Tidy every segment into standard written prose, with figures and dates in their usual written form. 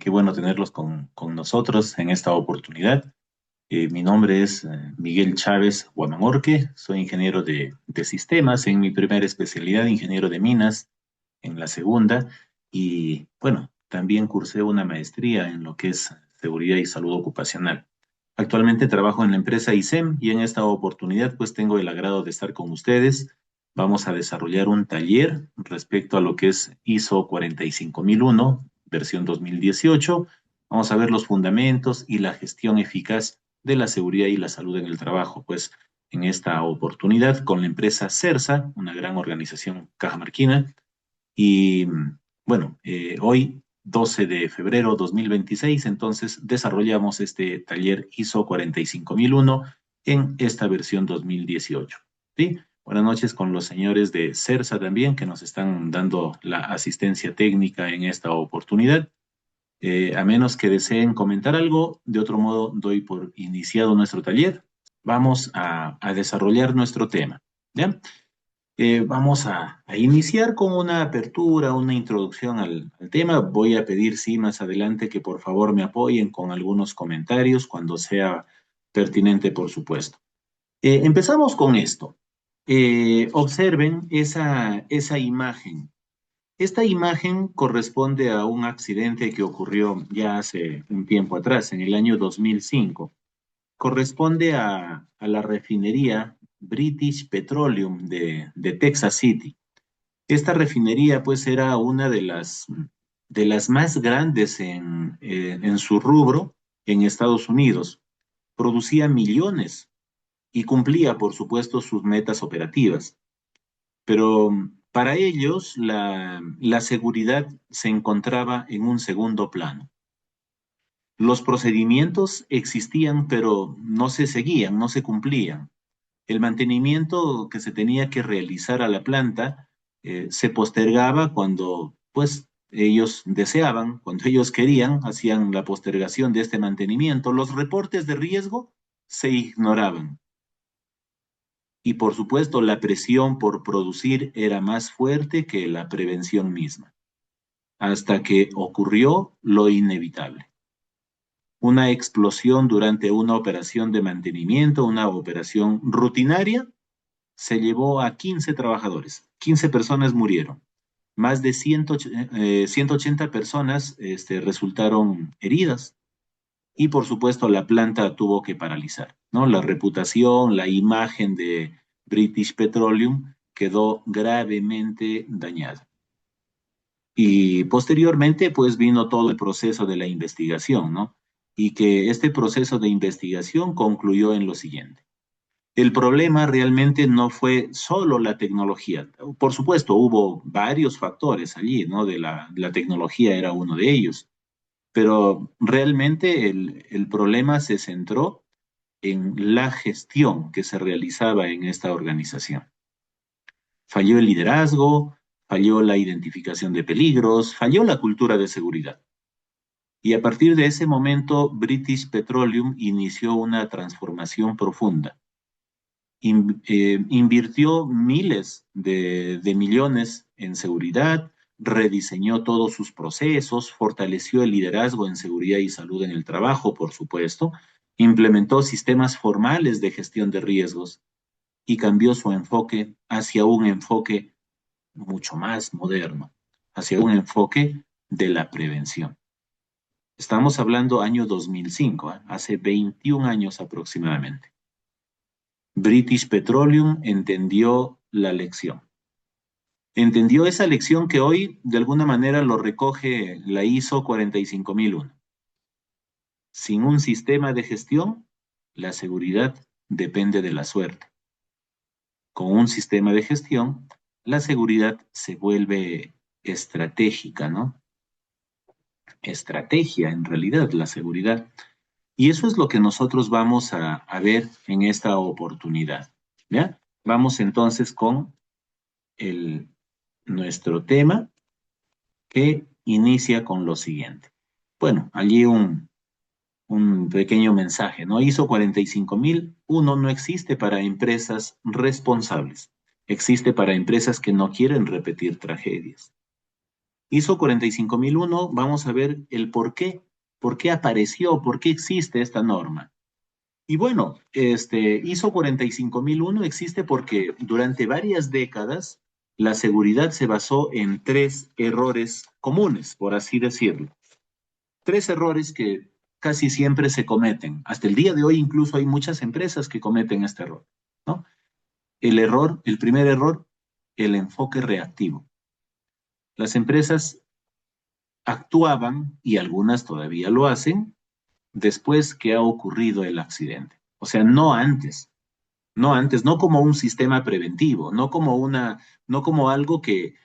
Qué bueno tenerlos con nosotros en esta oportunidad. Mi nombre es Miguel Chávez Guamamorque, soy ingeniero de sistemas, en mi primera especialidad, ingeniero de minas, en la segunda, y bueno, también cursé una maestría en lo que es seguridad y salud ocupacional. Actualmente trabajo en la empresa ISEM y en esta oportunidad pues tengo el agrado de estar con ustedes. Vamos a desarrollar un taller respecto a lo que es ISO 45001, versión 2018. Vamos a ver los fundamentos y la gestión eficaz de la seguridad y la salud en el trabajo, pues en esta oportunidad con la empresa CERSA, una gran organización cajamarquina, y bueno, hoy, 12 de febrero 2026, entonces desarrollamos este taller ISO 45001 en esta versión 2018. ¿Sí? Buenas noches con los señores de CERSA también, que nos están dando la asistencia técnica en esta oportunidad. A menos que deseen comentar algo, de otro modo doy por iniciado nuestro taller. Vamos a desarrollar nuestro tema. ¿Ya? Vamos a iniciar con una apertura, una introducción al tema. Voy a pedir, sí, más adelante que por favor me apoyen con algunos comentarios cuando sea pertinente, por supuesto. Empezamos con esto. Observen esa imagen. Esta imagen corresponde a un accidente que ocurrió ya hace un tiempo atrás, en el año 2005. Corresponde a la refinería British Petroleum de Texas City. Esta refinería pues era una de las más grandes en su rubro en Estados Unidos. Producía millones y cumplía, por supuesto, sus metas operativas. Pero para ellos la seguridad se encontraba en un segundo plano. Los procedimientos existían, pero no se seguían, no se cumplían. El mantenimiento que se tenía que realizar a la planta se postergaba cuando, pues, ellos deseaban, cuando ellos querían, hacían la postergación de este mantenimiento. Los reportes de riesgo se ignoraban. Y por supuesto, la presión por producir era más fuerte que la prevención misma, hasta que ocurrió lo inevitable. Una explosión durante una operación de mantenimiento, una operación rutinaria, se llevó a 15 trabajadores. 15 personas murieron. Más de 180 personas resultaron heridas. Y por supuesto la planta tuvo que paralizar, ¿no? La reputación, la imagen de British Petroleum quedó gravemente dañada. Y posteriormente, pues vino todo el proceso de la investigación, ¿no? Y que este proceso de investigación concluyó en lo siguiente. El problema realmente no fue solo la tecnología. Por supuesto, hubo varios factores allí, ¿no? La tecnología era uno de ellos, pero realmente el problema se centró en la gestión que se realizaba en esta organización. Falló el liderazgo, falló la identificación de peligros, falló la cultura de seguridad. Y a partir de ese momento, British Petroleum inició una transformación profunda. Invirtió miles de millones en seguridad, rediseñó todos sus procesos, fortaleció el liderazgo en seguridad y salud en el trabajo, por supuesto, implementó sistemas formales de gestión de riesgos y cambió su enfoque hacia un enfoque mucho más moderno, hacia un enfoque de la prevención. Estamos hablando año 2005, hace 21 años aproximadamente. British Petroleum entendió la lección. Entendió esa lección que hoy de alguna manera lo recoge la ISO 45001. Sin un sistema de gestión, la seguridad depende de la suerte. Con un sistema de gestión, la seguridad se vuelve estratégica, ¿no? Estrategia en realidad, la seguridad. Y eso es lo que nosotros vamos a ver en esta oportunidad. ¿Ya? Vamos entonces con el, nuestro tema que inicia con lo siguiente. Bueno, allí un pequeño mensaje, ¿no? ISO 45001 no existe para empresas responsables, existe para empresas que no quieren repetir tragedias. ISO 45001, vamos a ver el por qué apareció, por qué existe esta norma. Y bueno, ISO 45001 existe porque durante varias décadas la seguridad se basó en tres errores comunes, por así decirlo. Tres errores que casi siempre se cometen. Hasta el día de hoy incluso hay muchas empresas que cometen este error, ¿no? El primer error, el enfoque reactivo. Las empresas actuaban, y algunas todavía lo hacen, después que ha ocurrido el accidente. O sea, no antes. No antes, no como un sistema preventivo, no como algo que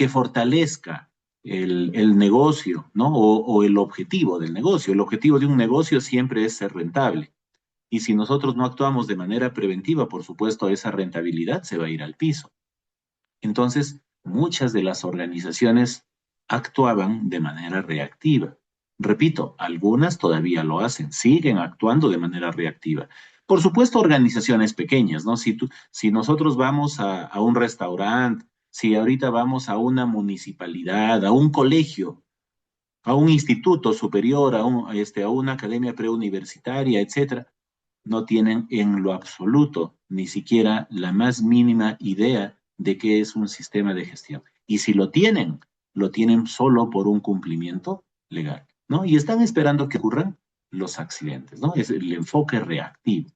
fortalezca el negocio, ¿no? O el objetivo del negocio. El objetivo de un negocio siempre es ser rentable. Y si nosotros no actuamos de manera preventiva, por supuesto, esa rentabilidad se va a ir al piso. Entonces, muchas de las organizaciones actuaban de manera reactiva. Repito, algunas todavía lo hacen, siguen actuando de manera reactiva. Por supuesto, organizaciones pequeñas, ¿no? Si nosotros vamos a un restaurante, si ahorita vamos a una municipalidad, a un colegio, a un instituto superior, a una academia preuniversitaria, etcétera, no tienen en lo absoluto ni siquiera la más mínima idea de qué es un sistema de gestión. Y si lo tienen solo por un cumplimiento legal, ¿no? Y están esperando que ocurran los accidentes, ¿no? Es el enfoque reactivo.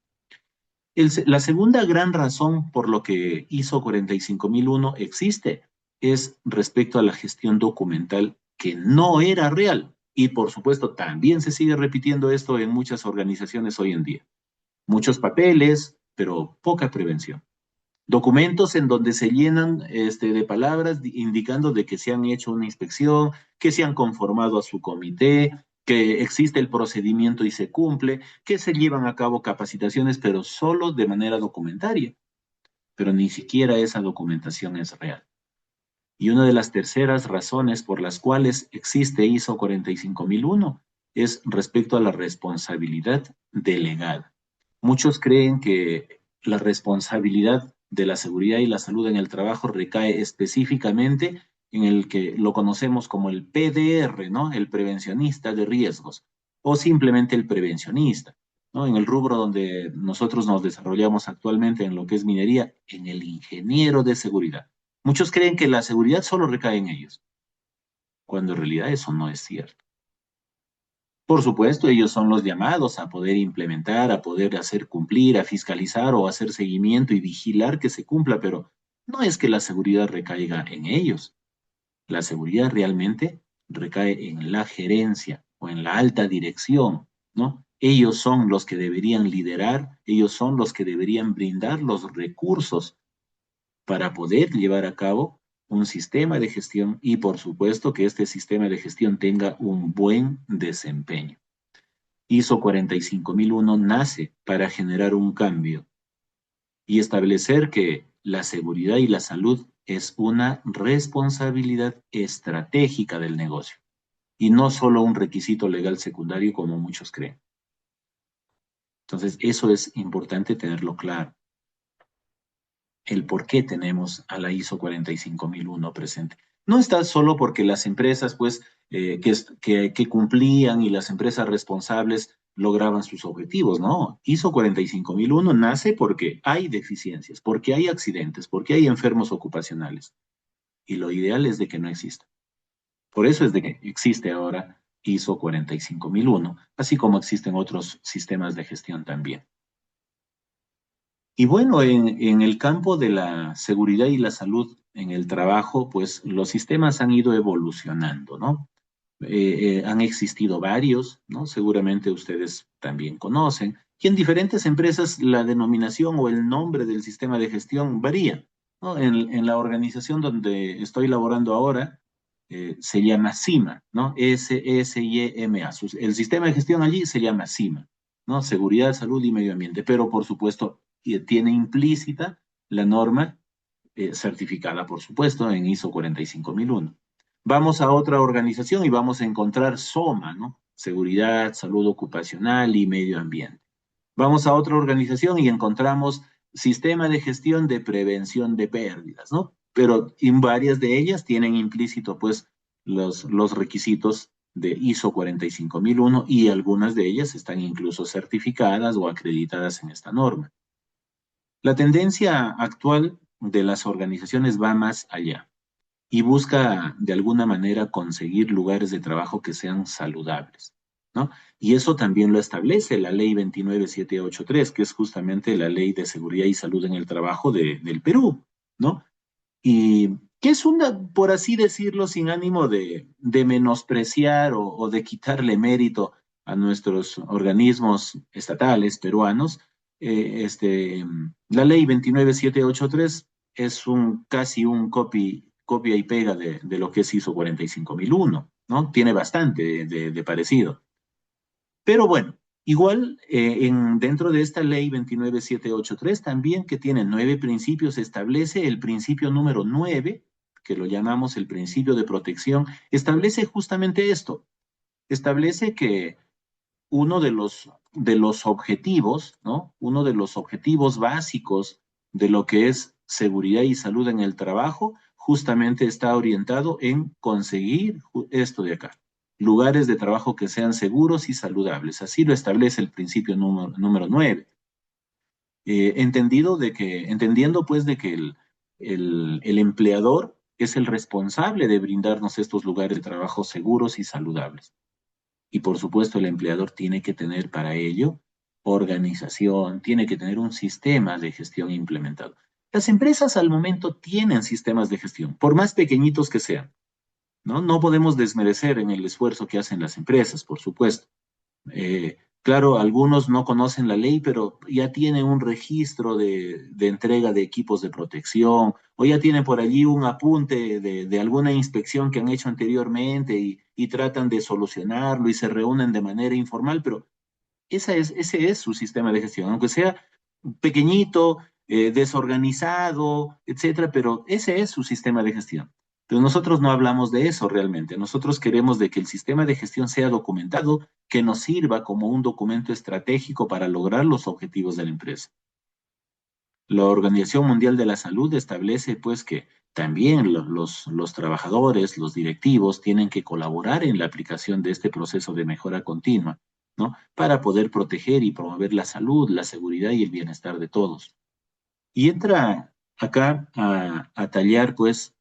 La segunda gran razón por lo que ISO 45001 existe es respecto a la gestión documental que no era real. Y por supuesto, también se sigue repitiendo esto en muchas organizaciones hoy en día. Muchos papeles, pero poca prevención. Documentos en donde se llenan de palabras indicando de que se han hecho una inspección, que se han conformado a su comité, que existe el procedimiento y se cumple, que se llevan a cabo capacitaciones, pero solo de manera documentaria. Pero ni siquiera esa documentación es real. Y una de las terceras razones por las cuales existe ISO 45001 es respecto a la responsabilidad delegada. Muchos creen que la responsabilidad de la seguridad y la salud en el trabajo recae específicamente en el que lo conocemos como el PDR, ¿no? El prevencionista de riesgos, o simplemente el prevencionista, ¿no? En el rubro donde nosotros nos desarrollamos actualmente en lo que es minería, en el ingeniero de seguridad. Muchos creen que la seguridad solo recae en ellos, cuando en realidad eso no es cierto. Por supuesto, ellos son los llamados a poder implementar, a poder hacer cumplir, a fiscalizar o hacer seguimiento y vigilar que se cumpla, pero no es que la seguridad recaiga en ellos. La seguridad realmente recae en la gerencia o en la alta dirección, ¿no? Ellos son los que deberían liderar, ellos son los que deberían brindar los recursos para poder llevar a cabo un sistema de gestión y por supuesto que este sistema de gestión tenga un buen desempeño. ISO 45001 nace para generar un cambio y establecer que la seguridad y la salud es una responsabilidad estratégica del negocio y no solo un requisito legal secundario como muchos creen. Entonces, eso es importante tenerlo claro. El por qué tenemos a la ISO 45001 presente. No está solo porque las empresas, pues, que cumplían y las empresas responsables lograban sus objetivos, no. ISO 45001 nace porque hay deficiencias, porque hay accidentes, porque hay enfermos ocupacionales. Y lo ideal es de que no exista. Por eso es de que existe ahora ISO 45001, así como existen otros sistemas de gestión también. Y bueno, en el campo de la seguridad y la salud en el trabajo, pues los sistemas han ido evolucionando, ¿no? Han existido varios, ¿no? Seguramente ustedes también conocen. Y en diferentes empresas la denominación o el nombre del sistema de gestión varía, ¿no? En la organización donde estoy laborando ahora, se llama CIMA, ¿no? SIEMA. El sistema de gestión allí se llama CIMA, ¿no? Seguridad, salud y medio ambiente, pero por supuesto tiene implícita la norma certificada, por supuesto, en ISO 45001. Vamos a otra organización y vamos a encontrar SOMA, ¿no? Seguridad, salud ocupacional y medio ambiente. Vamos a otra organización y encontramos sistema de gestión de prevención de pérdidas, ¿no? pero en varias de ellas tienen implícito pues los requisitos de ISO 45001 y algunas de ellas están incluso certificadas o acreditadas en esta norma. La tendencia actual de las organizaciones va más allá y busca de alguna manera conseguir lugares de trabajo que sean saludables, ¿no? Y eso también lo establece la ley 29783, que es justamente la ley de seguridad y salud en el trabajo del Perú, ¿no? Y que es una, por así decirlo, sin ánimo de menospreciar o de quitarle mérito a nuestros organismos estatales peruanos. La ley 29783 es casi un copia y pega de lo que se hizo 45001, ¿no? Tiene bastante de parecido. Pero bueno, igual dentro de esta ley 29783 también que tiene 9 principios, establece el principio número 9, que lo llamamos el principio de protección, establece justamente esto, establece que uno de los objetivos, ¿no? Uno de los objetivos básicos de lo que es seguridad y salud en el trabajo, justamente está orientado en conseguir esto de acá, lugares de trabajo que sean seguros y saludables. Así lo establece el principio número 9. Entendiendo pues de que el empleador es el responsable de brindarnos estos lugares de trabajo seguros y saludables. Y por supuesto el empleador tiene que tener para ello organización, tiene que tener un sistema de gestión implementado. Las empresas al momento tienen sistemas de gestión, por más pequeñitos que sean, ¿no? No podemos desmerecer en el esfuerzo que hacen las empresas, por supuesto. Claro, algunos no conocen la ley, pero ya tienen un registro de entrega de equipos de protección, o ya tienen por allí un apunte de alguna inspección que han hecho anteriormente y tratan de solucionarlo y se reúnen de manera informal, pero ese es su sistema de gestión, aunque sea pequeñito, desorganizado, etcétera, pero ese es su sistema de gestión. Pero nosotros no hablamos de eso realmente. Nosotros queremos de que el sistema de gestión sea documentado, que nos sirva como un documento estratégico para lograr los objetivos de la empresa. La Organización Mundial de la Salud establece pues que también los trabajadores, los directivos, tienen que colaborar en la aplicación de este proceso de mejora continua, ¿no? Para poder proteger y promover la salud, la seguridad y el bienestar de todos. Y entra acá a tallar pues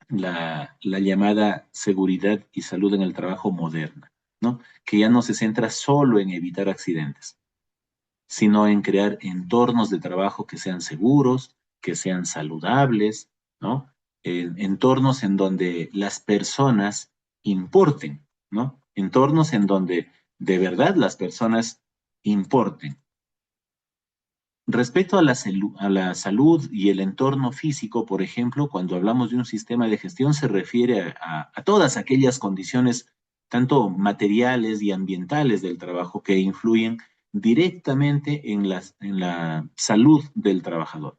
la llamada seguridad y salud en el trabajo moderna, ¿no? Que ya no se centra solo en evitar accidentes, sino en crear entornos de trabajo que sean seguros, que sean saludables, ¿no? Entornos en donde las personas importen, ¿no? Entornos en donde de verdad las personas importen. Respecto a a la salud y el entorno físico, por ejemplo, cuando hablamos de un sistema de gestión se refiere a todas aquellas condiciones, tanto materiales y ambientales del trabajo, que influyen directamente en la salud del trabajador.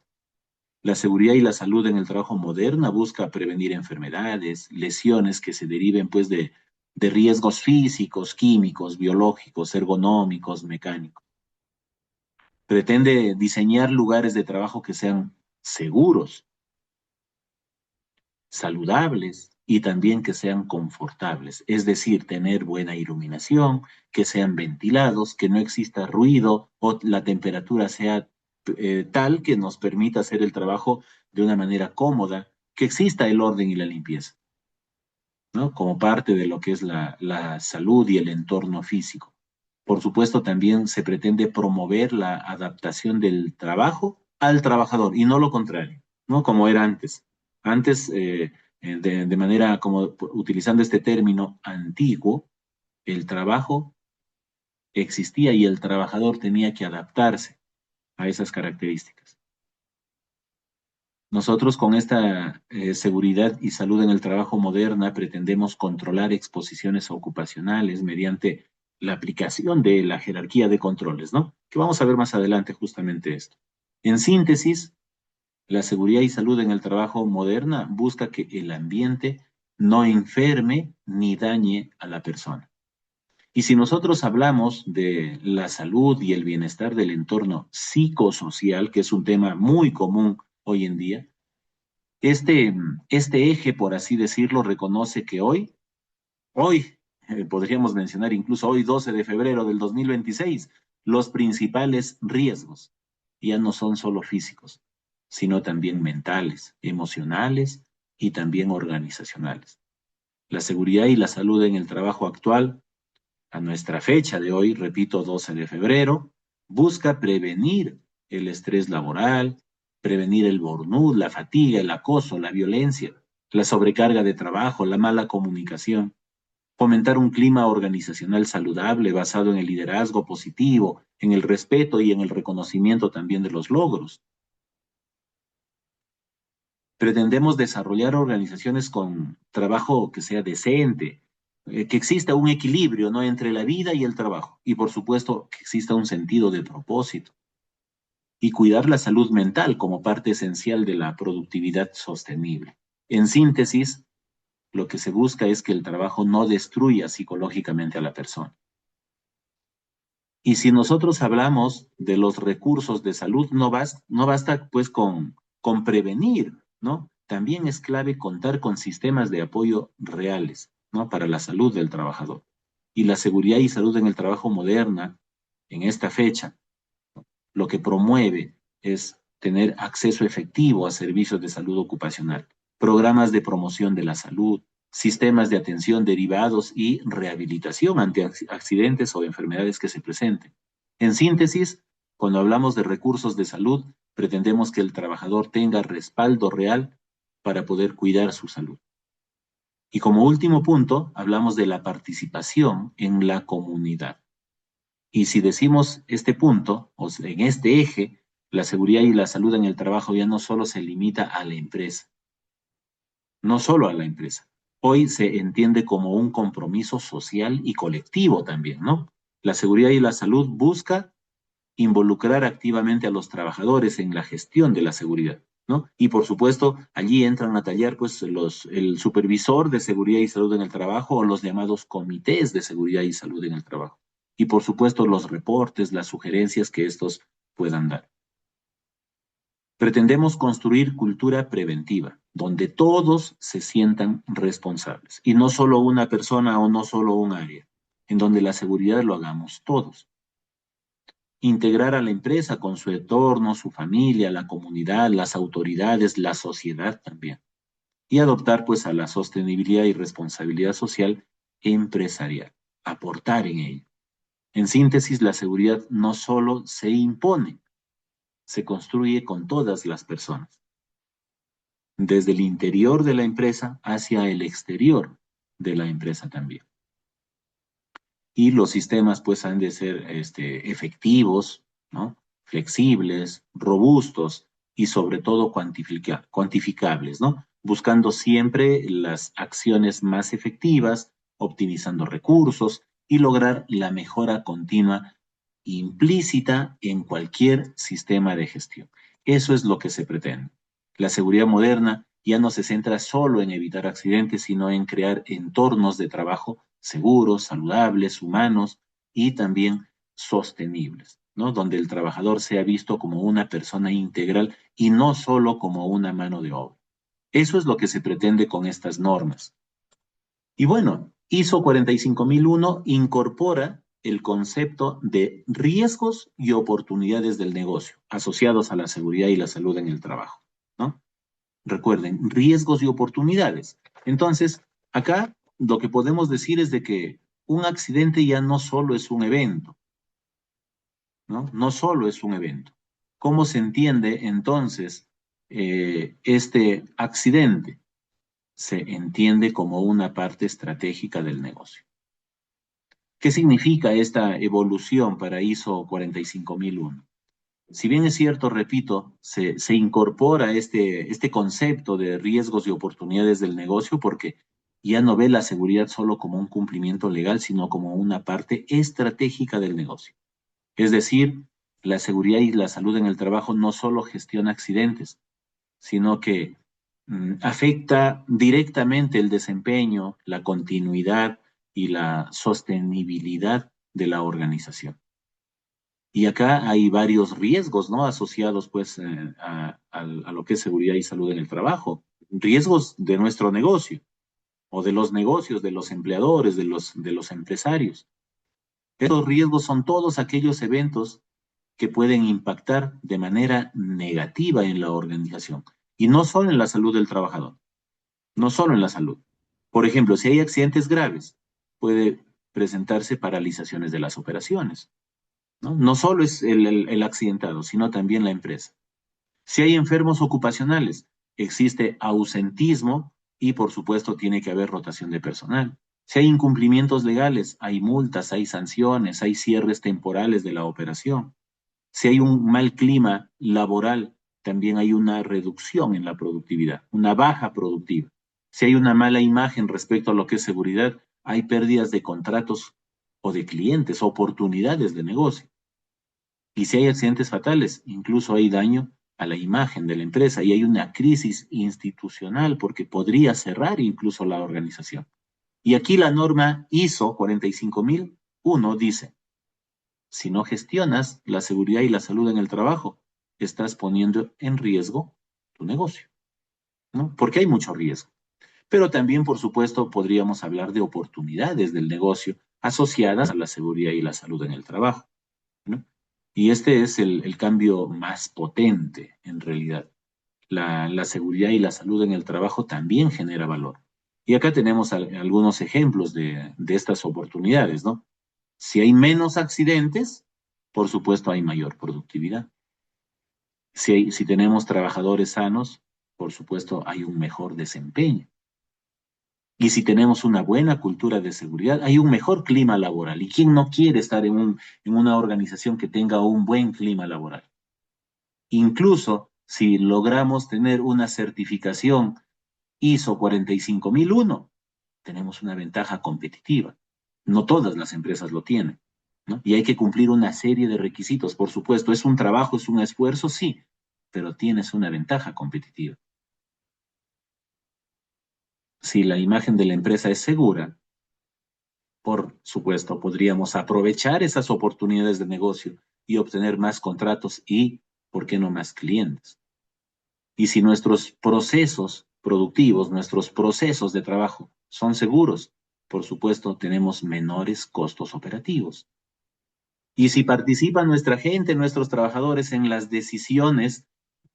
La seguridad y la salud en el trabajo moderna busca prevenir enfermedades, lesiones que se deriven pues de riesgos físicos, químicos, biológicos, ergonómicos, mecánicos. Pretende diseñar lugares de trabajo que sean seguros, saludables y también que sean confortables, es decir, tener buena iluminación, que sean ventilados, que no exista ruido o la temperatura sea tal que nos permita hacer el trabajo de una manera cómoda, que exista el orden y la limpieza, ¿no? Como parte de lo que es la salud y el entorno físico. Por supuesto, también se pretende promover la adaptación del trabajo al trabajador y no lo contrario, ¿no? Como era antes. Antes, de manera como utilizando este término antiguo, el trabajo existía y el trabajador tenía que adaptarse a esas características. Nosotros con esta seguridad y salud en el trabajo moderna pretendemos controlar exposiciones ocupacionales mediante la aplicación de la jerarquía de controles, ¿no? Que vamos a ver más adelante justamente esto. En síntesis, la seguridad y salud en el trabajo moderna busca que el ambiente no enferme ni dañe a la persona. Y si nosotros hablamos de la salud y el bienestar del entorno psicosocial, que es un tema muy común hoy en día, Este, este eje, por así decirlo, reconoce que hoy, podríamos mencionar incluso hoy, 12 de febrero del 2026, los principales riesgos ya no son solo físicos, sino también mentales, emocionales y también organizacionales. La seguridad y la salud en el trabajo actual, a nuestra fecha de hoy, repito, 12 de febrero, busca prevenir el estrés laboral, prevenir el burnout, la fatiga, el acoso, la violencia, la sobrecarga de trabajo, la mala comunicación, fomentar un clima organizacional saludable basado en el liderazgo positivo, en el respeto y en el reconocimiento también de los logros. Pretendemos desarrollar organizaciones con trabajo que sea decente, que exista un equilibrio, ¿no?, entre la vida y el trabajo. Y por supuesto, que exista un sentido de propósito. Y cuidar la salud mental como parte esencial de la productividad sostenible. En síntesis, lo que se busca es que el trabajo no destruya psicológicamente a la persona. Y si nosotros hablamos de los recursos de salud, no basta pues con prevenir, ¿no? También es clave contar con sistemas de apoyo reales, ¿no?, para la salud del trabajador. Y la seguridad y salud en el trabajo moderna, en esta fecha, lo que promueve es tener acceso efectivo a servicios de salud ocupacional, programas de promoción de la salud, sistemas de atención derivados y rehabilitación ante accidentes o enfermedades que se presenten. En síntesis, cuando hablamos de recursos de salud, pretendemos que el trabajador tenga respaldo real para poder cuidar su salud. Y como último punto, hablamos de la participación en la comunidad. Y si decimos este punto, o sea, en este eje, la seguridad y la salud en el trabajo ya no solo se limita a la empresa, no solo a la empresa. Hoy se entiende como un compromiso social y colectivo también, ¿no? La seguridad y la salud busca involucrar activamente a los trabajadores en la gestión de la seguridad, ¿no? Y por supuesto, allí entran a tallar pues el supervisor de seguridad y salud en el trabajo o los llamados comités de seguridad y salud en el trabajo. Y por supuesto, los reportes, las sugerencias que estos puedan dar. Pretendemos construir cultura preventiva, donde todos se sientan responsables, y no solo una persona o no solo un área, en donde la seguridad lo hagamos todos. Integrar a la empresa con su entorno, su familia, la comunidad, las autoridades, la sociedad también. Y adoptar pues a la sostenibilidad y responsabilidad social empresarial, aportar en ello. En síntesis, la seguridad no solo se impone, se construye con todas las personas, desde el interior de la empresa hacia el exterior de la empresa también. Y los sistemas pues han de ser efectivos, ¿no?, flexibles, robustos y sobre todo cuantificables, ¿no? Buscando siempre las acciones más efectivas, optimizando recursos y lograr la mejora continua implícita en cualquier sistema de gestión. Eso es lo que se pretende. La seguridad moderna ya no se centra solo en evitar accidentes, sino en crear entornos de trabajo seguros, saludables, humanos y también sostenibles, ¿no? Donde el trabajador sea visto como una persona integral y no solo como una mano de obra. Eso es lo que se pretende con estas normas. Y bueno, ISO 45001 incorpora el concepto de riesgos y oportunidades del negocio asociados a la seguridad y la salud en el trabajo, ¿no? Recuerden, riesgos y oportunidades. Entonces, acá lo que podemos decir es de que un accidente ya no solo es un evento, ¿no? No solo es un evento. ¿Cómo se entiende entonces este accidente? Se entiende como una parte estratégica del negocio. ¿Qué significa esta evolución para ISO 45001? Si bien es cierto, repito, se incorpora este concepto de riesgos y oportunidades del negocio porque ya no ve la seguridad solo como un cumplimiento legal, sino como una parte estratégica del negocio. Es decir, la seguridad y la salud en el trabajo no solo gestiona accidentes, sino que afecta directamente el desempeño, la continuidad y la sostenibilidad de la organización. Y acá hay varios riesgos, ¿no?, asociados pues a lo que es seguridad y salud en el trabajo. riesgos de nuestro negocio o de los negocios, de los empleadores, de los empresarios. Estos riesgos son todos aquellos eventos que pueden impactar de manera negativa en la organización. Y no solo en la salud del trabajador, no solo en la salud. Por ejemplo, si hay accidentes graves, puede presentarse paralizaciones de las operaciones. No, no solo es el accidentado, sino también la empresa. Si hay enfermos ocupacionales, existe ausentismo y por supuesto tiene que haber rotación de personal. Si hay incumplimientos legales, hay multas, hay sanciones, hay cierres temporales de la operación. Si hay un mal clima laboral, también hay una reducción en la productividad, una baja productiva. Si hay una mala imagen respecto a lo que es seguridad, hay pérdidas de contratos o de clientes, oportunidades de negocio. Y si hay accidentes fatales, incluso hay daño a la imagen de la empresa y hay una crisis institucional porque podría cerrar incluso la organización. Y aquí la norma ISO 45001 dice, si no gestionas la seguridad y la salud en el trabajo, estás poniendo en riesgo tu negocio, ¿no? Porque hay mucho riesgo. Pero también, por supuesto, podríamos hablar de oportunidades del negocio asociadas a la seguridad y la salud en el trabajo, ¿no? Y este es el cambio más potente en realidad. La seguridad y la salud en el trabajo también genera valor. Y acá tenemos algunos ejemplos de estas oportunidades, ¿no? Si hay menos accidentes, por supuesto hay mayor productividad. Si tenemos trabajadores sanos, por supuesto hay un mejor desempeño. Y si tenemos una buena cultura de seguridad, hay un mejor clima laboral. ¿Y quién no quiere estar en una organización que tenga un buen clima laboral? Incluso si logramos tener una certificación ISO 45001, tenemos una ventaja competitiva. No todas las empresas lo tienen, ¿no? Y hay que cumplir una serie de requisitos, por supuesto. Es un trabajo, es un esfuerzo, sí, pero tienes una ventaja competitiva. Si la imagen de la empresa es segura, por supuesto, podríamos aprovechar esas oportunidades de negocio y obtener más contratos y, ¿por qué no, más clientes? Y si nuestros procesos productivos, nuestros procesos de trabajo son seguros, por supuesto, tenemos menores costos operativos. Y si participa nuestra gente, nuestros trabajadores en las decisiones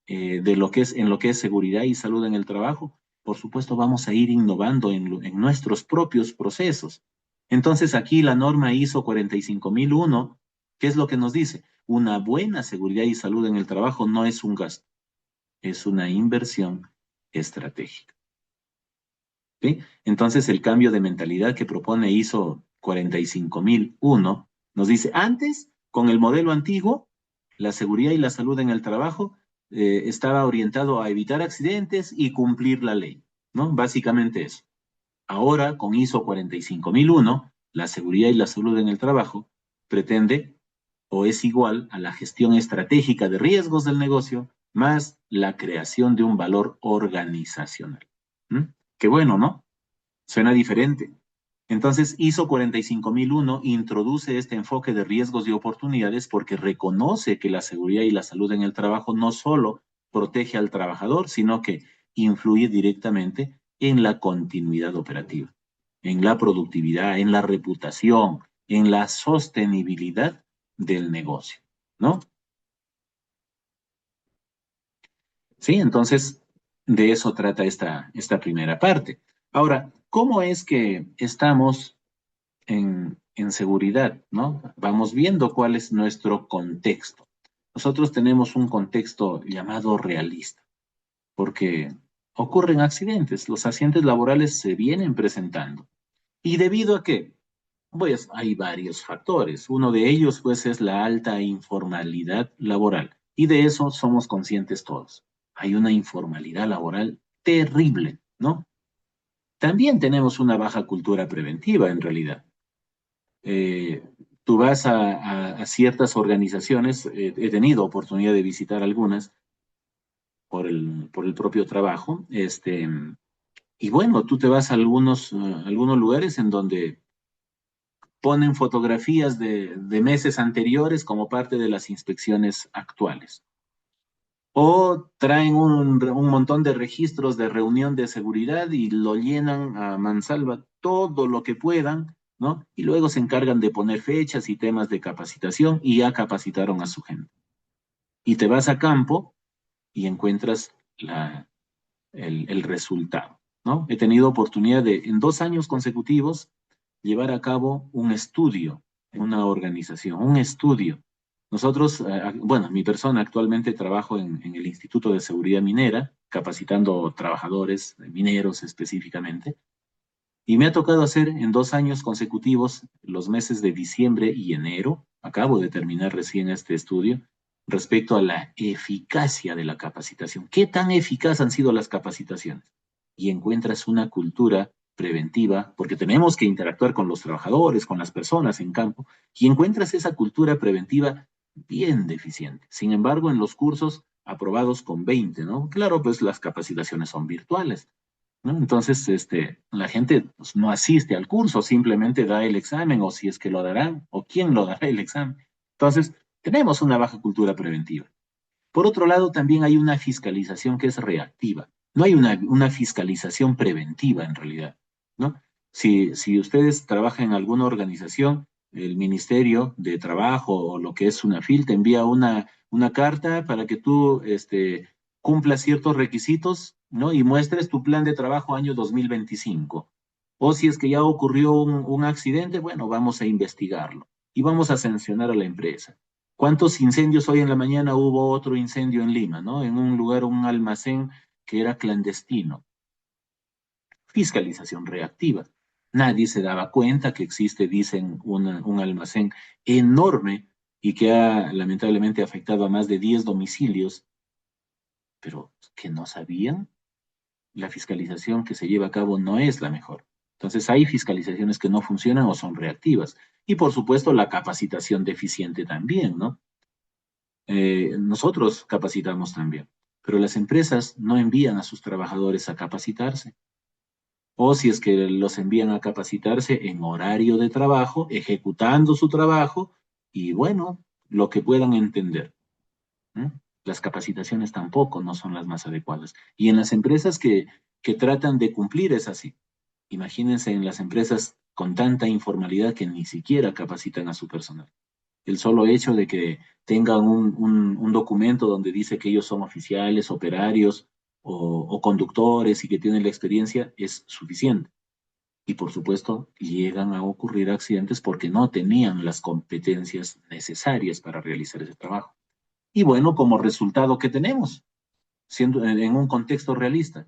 de lo que es, en lo que es seguridad y salud en el trabajo, por supuesto vamos a ir innovando en nuestros propios procesos. Entonces aquí la norma ISO 45001, ¿qué es lo que nos dice? Una buena seguridad y salud en el trabajo no es un gasto, es una inversión estratégica. ¿Sí? Entonces el cambio de mentalidad que propone ISO 45001 nos dice, antes, con el modelo antiguo, la seguridad y la salud en el trabajo estaba orientado a evitar accidentes y cumplir la ley, ¿no? Básicamente eso. Ahora, con ISO 45001, la seguridad y la salud en el trabajo pretende o es igual a la gestión estratégica de riesgos del negocio más la creación de un valor organizacional. ¿Mm? Qué bueno, ¿no? Suena diferente. Entonces, ISO 45001 introduce este enfoque de riesgos y oportunidades porque reconoce que la seguridad y la salud en el trabajo no solo protege al trabajador, sino que influye directamente en la continuidad operativa, en la productividad, en la reputación, en la sostenibilidad del negocio, ¿no? Sí, entonces de eso trata esta primera parte. Ahora, ¿cómo es que estamos en seguridad, ¿no? Vamos viendo cuál es nuestro contexto. Nosotros tenemos un contexto llamado realista, porque ocurren accidentes, los accidentes laborales se vienen presentando. ¿Y debido a qué? Pues hay varios factores. Uno de ellos, pues, es la alta informalidad laboral. Y de eso somos conscientes todos. Hay una informalidad laboral terrible, ¿no? También tenemos una baja cultura preventiva, en realidad. eh, Tú vas a ciertas organizaciones, he tenido oportunidad de visitar algunas por el propio trabajo, y bueno, tú te vas a algunos lugares en donde ponen fotografías de meses anteriores como parte de las inspecciones actuales. O traen un montón de registros de reunión de seguridad y lo llenan a mansalva todo lo que puedan, ¿no? Y luego se encargan de poner fechas y temas de capacitación y ya capacitaron a su gente. Y te vas a campo y encuentras el resultado, ¿no? He tenido oportunidad de, en 2 años consecutivos, llevar a cabo un estudio en una organización, un estudio. Nosotros, bueno, mi persona actualmente trabajo en el Instituto de Seguridad Minera, capacitando trabajadores mineros específicamente, y me ha tocado hacer en 2 años consecutivos, los meses de diciembre y enero, acabo de terminar recién este estudio, respecto a la eficacia de la capacitación. ¿Qué tan eficaz han sido las capacitaciones? Y encuentras una cultura preventiva, porque tenemos que interactuar con los trabajadores, con las personas en campo, y encuentras esa cultura preventiva bien deficiente. Sin embargo, en los cursos aprobados con 20, ¿no? Claro, pues las capacitaciones son virtuales, ¿no? Entonces, la gente pues, no asiste al curso, simplemente da el examen, o si es que lo darán, o quién lo dará el examen. Entonces, tenemos una baja cultura preventiva. Por otro lado, también hay una fiscalización que es reactiva. No hay una fiscalización preventiva en realidad, ¿no? Si ustedes trabajan en alguna organización, el Ministerio de Trabajo o lo que es UNAFIL te envía una carta para que tú cumplas ciertos requisitos, ¿no? Y muestres tu plan de trabajo año 2025. O si es que ya ocurrió un accidente, bueno, vamos a investigarlo y vamos a sancionar a la empresa. ¿Cuántos incendios hoy en la mañana hubo otro incendio en Lima, ¿no? En un lugar, un almacén que era clandestino. Fiscalización reactiva. Nadie se daba cuenta que existe, dicen, un almacén enorme y que ha lamentablemente afectado a más de 10 domicilios, pero que no sabían. La fiscalización que se lleva a cabo no es la mejor. Entonces hay fiscalizaciones que no funcionan o son reactivas. Y por supuesto la capacitación deficiente también, ¿no? Nosotros capacitamos también, pero las empresas no envían a sus trabajadores a capacitarse. O si es que los envían a capacitarse en horario de trabajo, ejecutando su trabajo y bueno, lo que puedan entender. ¿Mm? Las capacitaciones tampoco no son las más adecuadas. Y en las empresas que tratan de cumplir es así. Imagínense en las empresas con tanta informalidad que ni siquiera capacitan a su personal. El solo hecho de que tengan un documento donde dice que ellos son oficiales, operarios o conductores y que tienen la experiencia es suficiente. Y por supuesto, llegan a ocurrir accidentes porque no tenían las competencias necesarias para realizar ese trabajo. Y bueno, como resultado, ¿qué tenemos? Siendo en un contexto realista,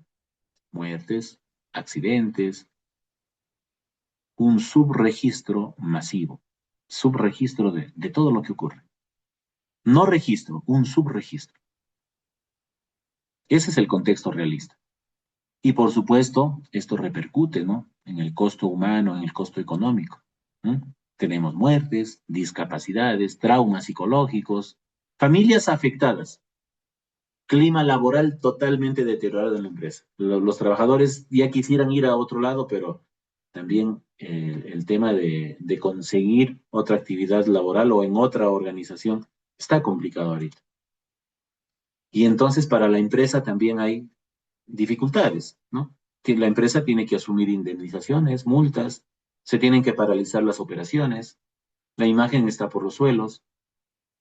muertes, accidentes, un subregistro masivo, subregistro de todo lo que ocurre. No registro, un subregistro. Ese es el contexto realista. Y por supuesto, esto repercute, ¿no? En el costo humano, en el costo económico. ¿Mm? Tenemos muertes, discapacidades, traumas psicológicos, familias afectadas, clima laboral totalmente deteriorado en la empresa. Los trabajadores ya quisieran ir a otro lado, pero también el tema de conseguir otra actividad laboral o en otra organización está complicado ahorita. Y entonces para la empresa también hay dificultades, ¿no? Que la empresa tiene que asumir indemnizaciones, multas, se tienen que paralizar las operaciones, la imagen está por los suelos,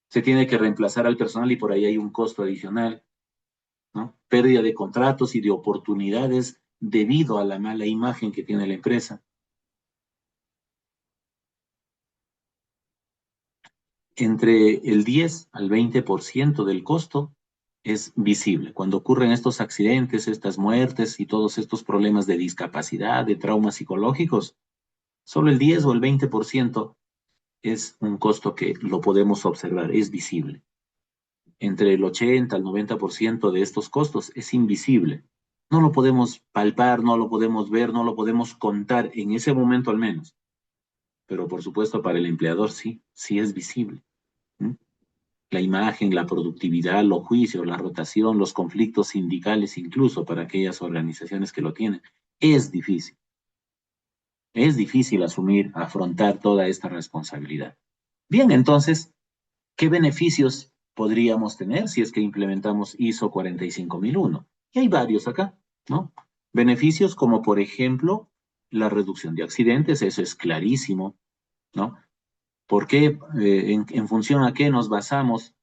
se tiene que reemplazar al personal y por ahí hay un costo adicional, ¿no? Pérdida de contratos y de oportunidades debido a la mala imagen que tiene la empresa. Entre el 10 al 20% del costo es visible. Cuando ocurren estos accidentes, estas muertes y todos estos problemas de discapacidad, de traumas psicológicos, solo el 10 o el 20% es un costo que lo podemos observar, es visible. Entre el 80 al 90% de estos costos es invisible. No lo podemos palpar, no lo podemos ver, no lo podemos contar en ese momento al menos. Pero por supuesto para el empleador sí, sí es visible. ¿Mm? La imagen, la productividad, los juicios, la rotación, los conflictos sindicales, incluso para aquellas organizaciones que lo tienen, es difícil. Es difícil asumir, afrontar toda esta responsabilidad. Bien, entonces, ¿qué beneficios podríamos tener si es que implementamos ISO 45001. Y hay varios acá, ¿no? Beneficios como, por ejemplo, la reducción de accidentes, eso es clarísimo, ¿no? ¿Por qué? En función a qué nos basamos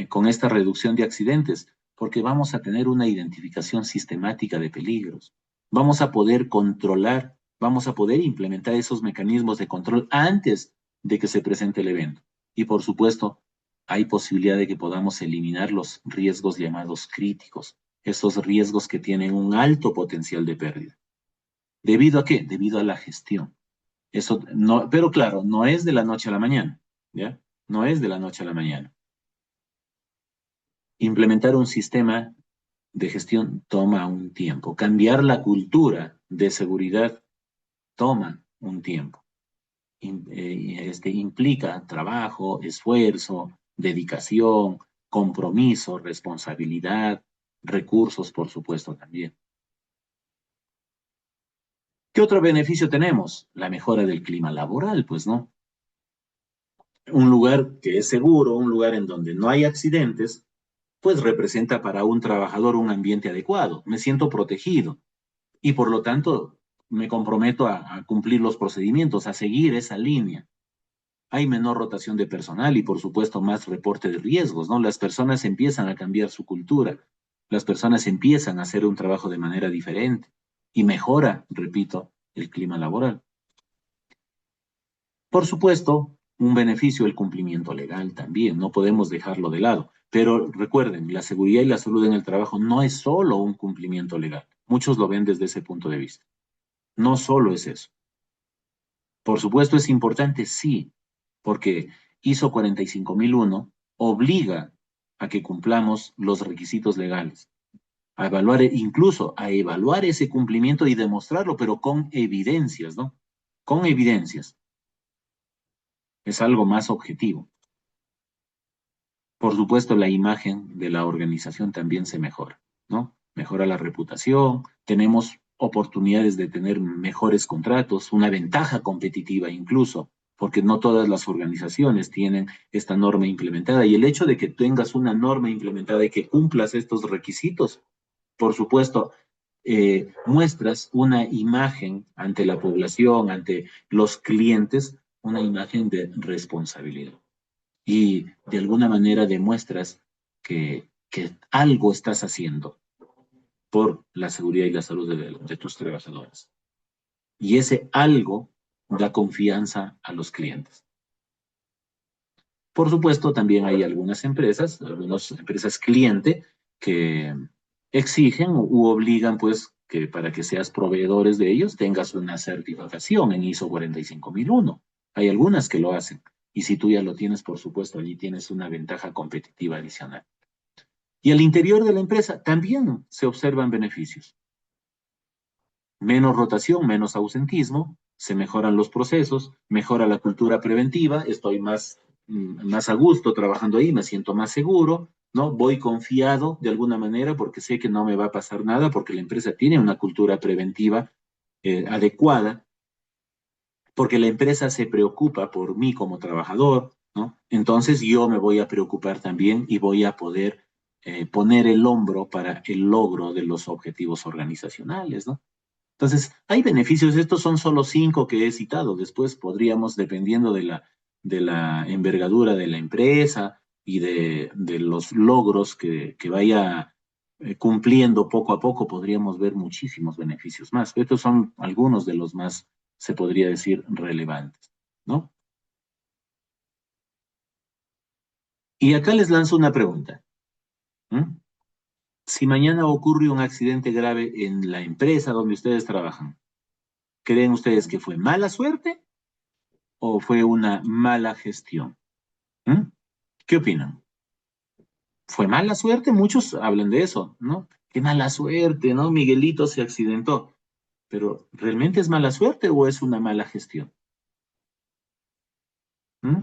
con esta reducción de accidentes? Porque vamos a tener una identificación sistemática de peligros. Vamos a poder controlar, vamos a poder implementar esos mecanismos de control antes de que se presente el evento. Y por supuesto, hay posibilidad de que podamos eliminar los riesgos llamados críticos, esos riesgos que tienen un alto potencial de pérdida. ¿Debido a qué? Debido a la gestión. Eso no, pero claro, no es de la noche a la mañana, ¿ya? No es de la noche a la mañana. Implementar un sistema de gestión toma un tiempo. Cambiar la cultura de seguridad toma un tiempo. Implica trabajo, esfuerzo, dedicación, compromiso, responsabilidad, recursos, por supuesto, también. ¿Qué otro beneficio tenemos? La mejora del clima laboral, pues, ¿no? Un lugar que es seguro, un lugar en donde no hay accidentes, pues representa para un trabajador un ambiente adecuado. Me siento protegido y por lo tanto me comprometo a cumplir los procedimientos, a seguir esa línea. Hay menor rotación de personal y por supuesto más reporte de riesgos, ¿no? Las personas empiezan a cambiar su cultura, las personas empiezan a hacer un trabajo de manera diferente y mejora, repito, el clima laboral. Por supuesto, un beneficio el cumplimiento legal también, no podemos dejarlo de lado. Pero recuerden, la seguridad y la salud en el trabajo no es solo un cumplimiento legal. Muchos lo ven desde ese punto de vista. No solo es eso. Por supuesto es importante, sí, porque ISO 45001 obliga a que cumplamos los requisitos legales, a evaluar, incluso a evaluar ese cumplimiento y demostrarlo, pero con evidencias, ¿no? Con evidencias. Es algo más objetivo. Por supuesto, la imagen de la organización también se mejora, ¿no? Mejora la reputación, tenemos oportunidades de tener mejores contratos, una ventaja competitiva incluso, porque no todas las organizaciones tienen esta norma implementada. Y el hecho de que tengas una norma implementada y que cumplas estos requisitos, por supuesto, muestras una imagen ante la población, ante los clientes, una imagen de responsabilidad y de alguna manera demuestras que algo estás haciendo por la seguridad y la salud de tus trabajadores. Y ese algo da confianza a los clientes. Por supuesto, también hay algunas empresas cliente, que exigen u obligan, pues, que para que seas proveedores de ellos tengas una certificación en ISO 45001. Hay algunas que lo hacen. Y si tú ya lo tienes, por supuesto, allí tienes una ventaja competitiva adicional. Y al interior de la empresa también se observan beneficios. Menos rotación, menos ausentismo, se mejoran los procesos, mejora la cultura preventiva, estoy más a gusto trabajando ahí, me siento más seguro, ¿no? Voy confiado de alguna manera porque sé que no me va a pasar nada porque la empresa tiene una cultura preventiva adecuada, porque la empresa se preocupa por mí como trabajador, ¿no? Entonces yo me voy a preocupar también y voy a poder poner el hombro para el logro de los objetivos organizacionales, ¿no? Entonces, hay beneficios, estos son solo 5 que he citado, después podríamos, dependiendo de la envergadura de la empresa y de los logros que vaya cumpliendo poco a poco, podríamos ver muchísimos beneficios más. Estos son algunos de los más, se podría decir, relevantes, ¿no? Y acá les lanzo una pregunta. ¿Mm? Si mañana ocurre un accidente grave en la empresa donde ustedes trabajan, ¿creen ustedes que fue mala suerte o fue una mala gestión? ¿Mm? ¿Qué opinan? ¿Fue mala suerte? Muchos hablan de eso, ¿no? Qué mala suerte, ¿no? Miguelito se accidentó. Pero ¿realmente es mala suerte o es una mala gestión? ¿Mm?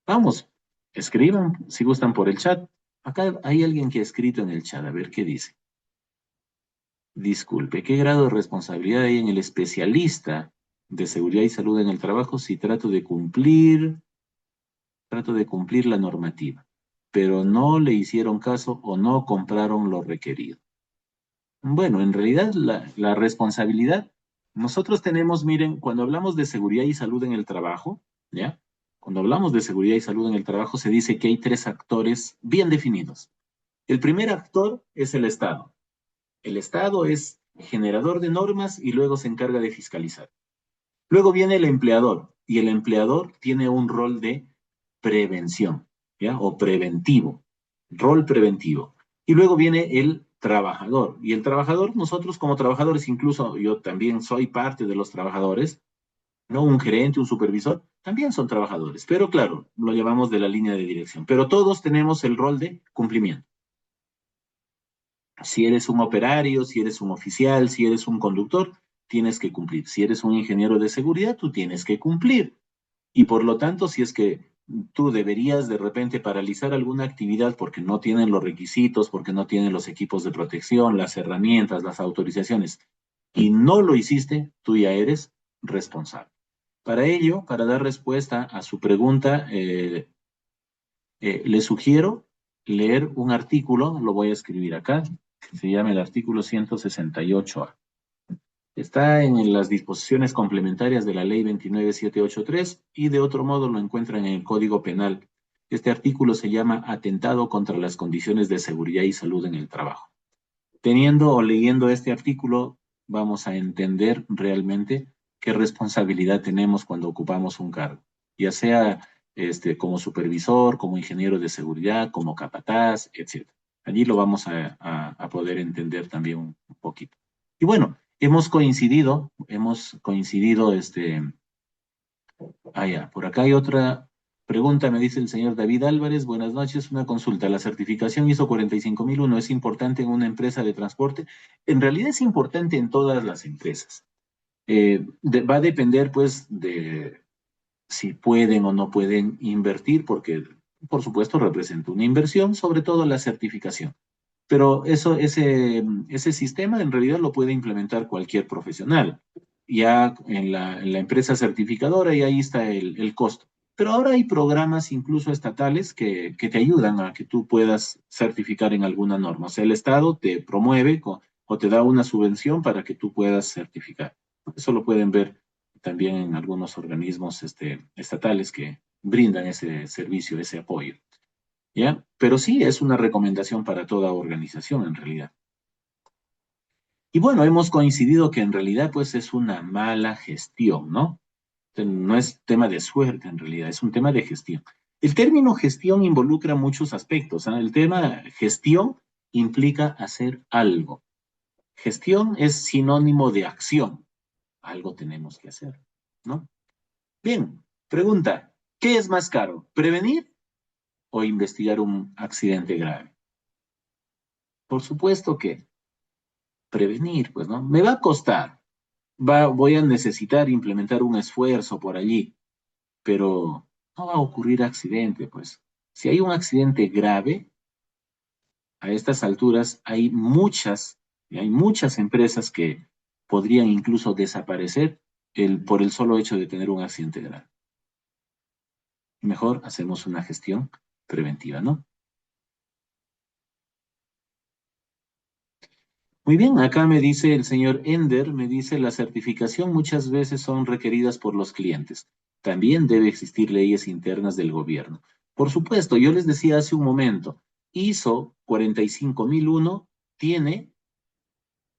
Vamos, escriban si gustan por el chat. Acá hay alguien que ha escrito en el chat, a ver qué dice. Disculpe, ¿qué grado de responsabilidad hay en el especialista de seguridad y salud en el trabajo si trato de cumplir? trato de cumplir la normativa, pero no le hicieron caso o no compraron lo requerido. Bueno, en realidad la responsabilidad, nosotros tenemos, miren, cuando hablamos de seguridad y salud en el trabajo, ¿ya? Cuando hablamos de seguridad y salud en el trabajo, se dice que hay tres actores bien definidos. El primer actor es el Estado. El Estado es generador de normas y luego se encarga de fiscalizar. Luego viene el empleador y el empleador tiene un rol de prevención, ¿ya? O preventivo, rol preventivo. Y luego viene el trabajador. Y el trabajador, nosotros como trabajadores, incluso yo también soy parte de los trabajadores, ¿no? Un gerente, un supervisor, también son trabajadores. Pero claro, lo llevamos de la línea de dirección. Pero todos tenemos el rol de cumplimiento. Si eres un operario, si eres un oficial, si eres un conductor, tienes que cumplir. Si eres un ingeniero de seguridad, tú tienes que cumplir. Y por lo tanto, si es que tú deberías de repente paralizar alguna actividad porque no tienen los requisitos, porque no tienen los equipos de protección, las herramientas, las autorizaciones, y no lo hiciste, tú ya eres responsable. Para ello, para dar respuesta a su pregunta, le sugiero leer un artículo, lo voy a escribir acá, se llama el artículo 168A. Está en las disposiciones complementarias de la Ley 29783 y de otro modo lo encuentran en el Código Penal. Este artículo se llama Atentado contra las condiciones de seguridad y salud en el trabajo. Teniendo o leyendo este artículo, vamos a entender realmente qué responsabilidad tenemos cuando ocupamos un cargo, ya sea como supervisor, como ingeniero de seguridad, como capataz, etc. Allí lo vamos a poder entender también un poquito. Y bueno, hemos coincidido, ya, por acá hay otra pregunta, me dice el señor David Álvarez, buenas noches, una consulta, ¿la certificación ISO 45001 es importante en una empresa de transporte? En realidad es importante en todas las empresas. Va a depender, pues, de si pueden o no pueden invertir, porque, por supuesto, representa una inversión, sobre todo la certificación. Pero ese sistema en realidad lo puede implementar cualquier profesional. Ya en la empresa certificadora y ahí está el costo. Pero ahora hay programas incluso estatales que te ayudan a que tú puedas certificar en alguna norma. O sea, el Estado te promueve o te da una subvención para que tú puedas certificar. Eso lo pueden ver también en algunos organismos estatales que brindan ese servicio, ese apoyo. ¿Ya? Pero sí es una recomendación para toda organización en realidad. Y bueno, hemos coincidido que en realidad pues es una mala gestión, ¿no? No es tema de suerte en realidad, es un tema de gestión. El término gestión involucra muchos aspectos, ¿ah? El tema gestión implica hacer algo. Gestión es sinónimo de acción. Algo tenemos que hacer, ¿no? Bien, pregunta, ¿qué es más caro? ¿Prevenir o investigar un accidente grave? Por supuesto que prevenir, pues, ¿no? Me va a costar, voy a necesitar implementar un esfuerzo por allí, pero no va a ocurrir accidente, pues. Si hay un accidente grave, a estas alturas hay muchas empresas que podrían incluso desaparecer por el solo hecho de tener un accidente grave. Mejor hacemos una gestión preventiva, ¿no? Muy bien, acá me dice el señor Ender, me dice la certificación muchas veces son requeridas por los clientes. También debe existir leyes internas del gobierno. Por supuesto, yo les decía hace un momento, ISO 45001 tiene,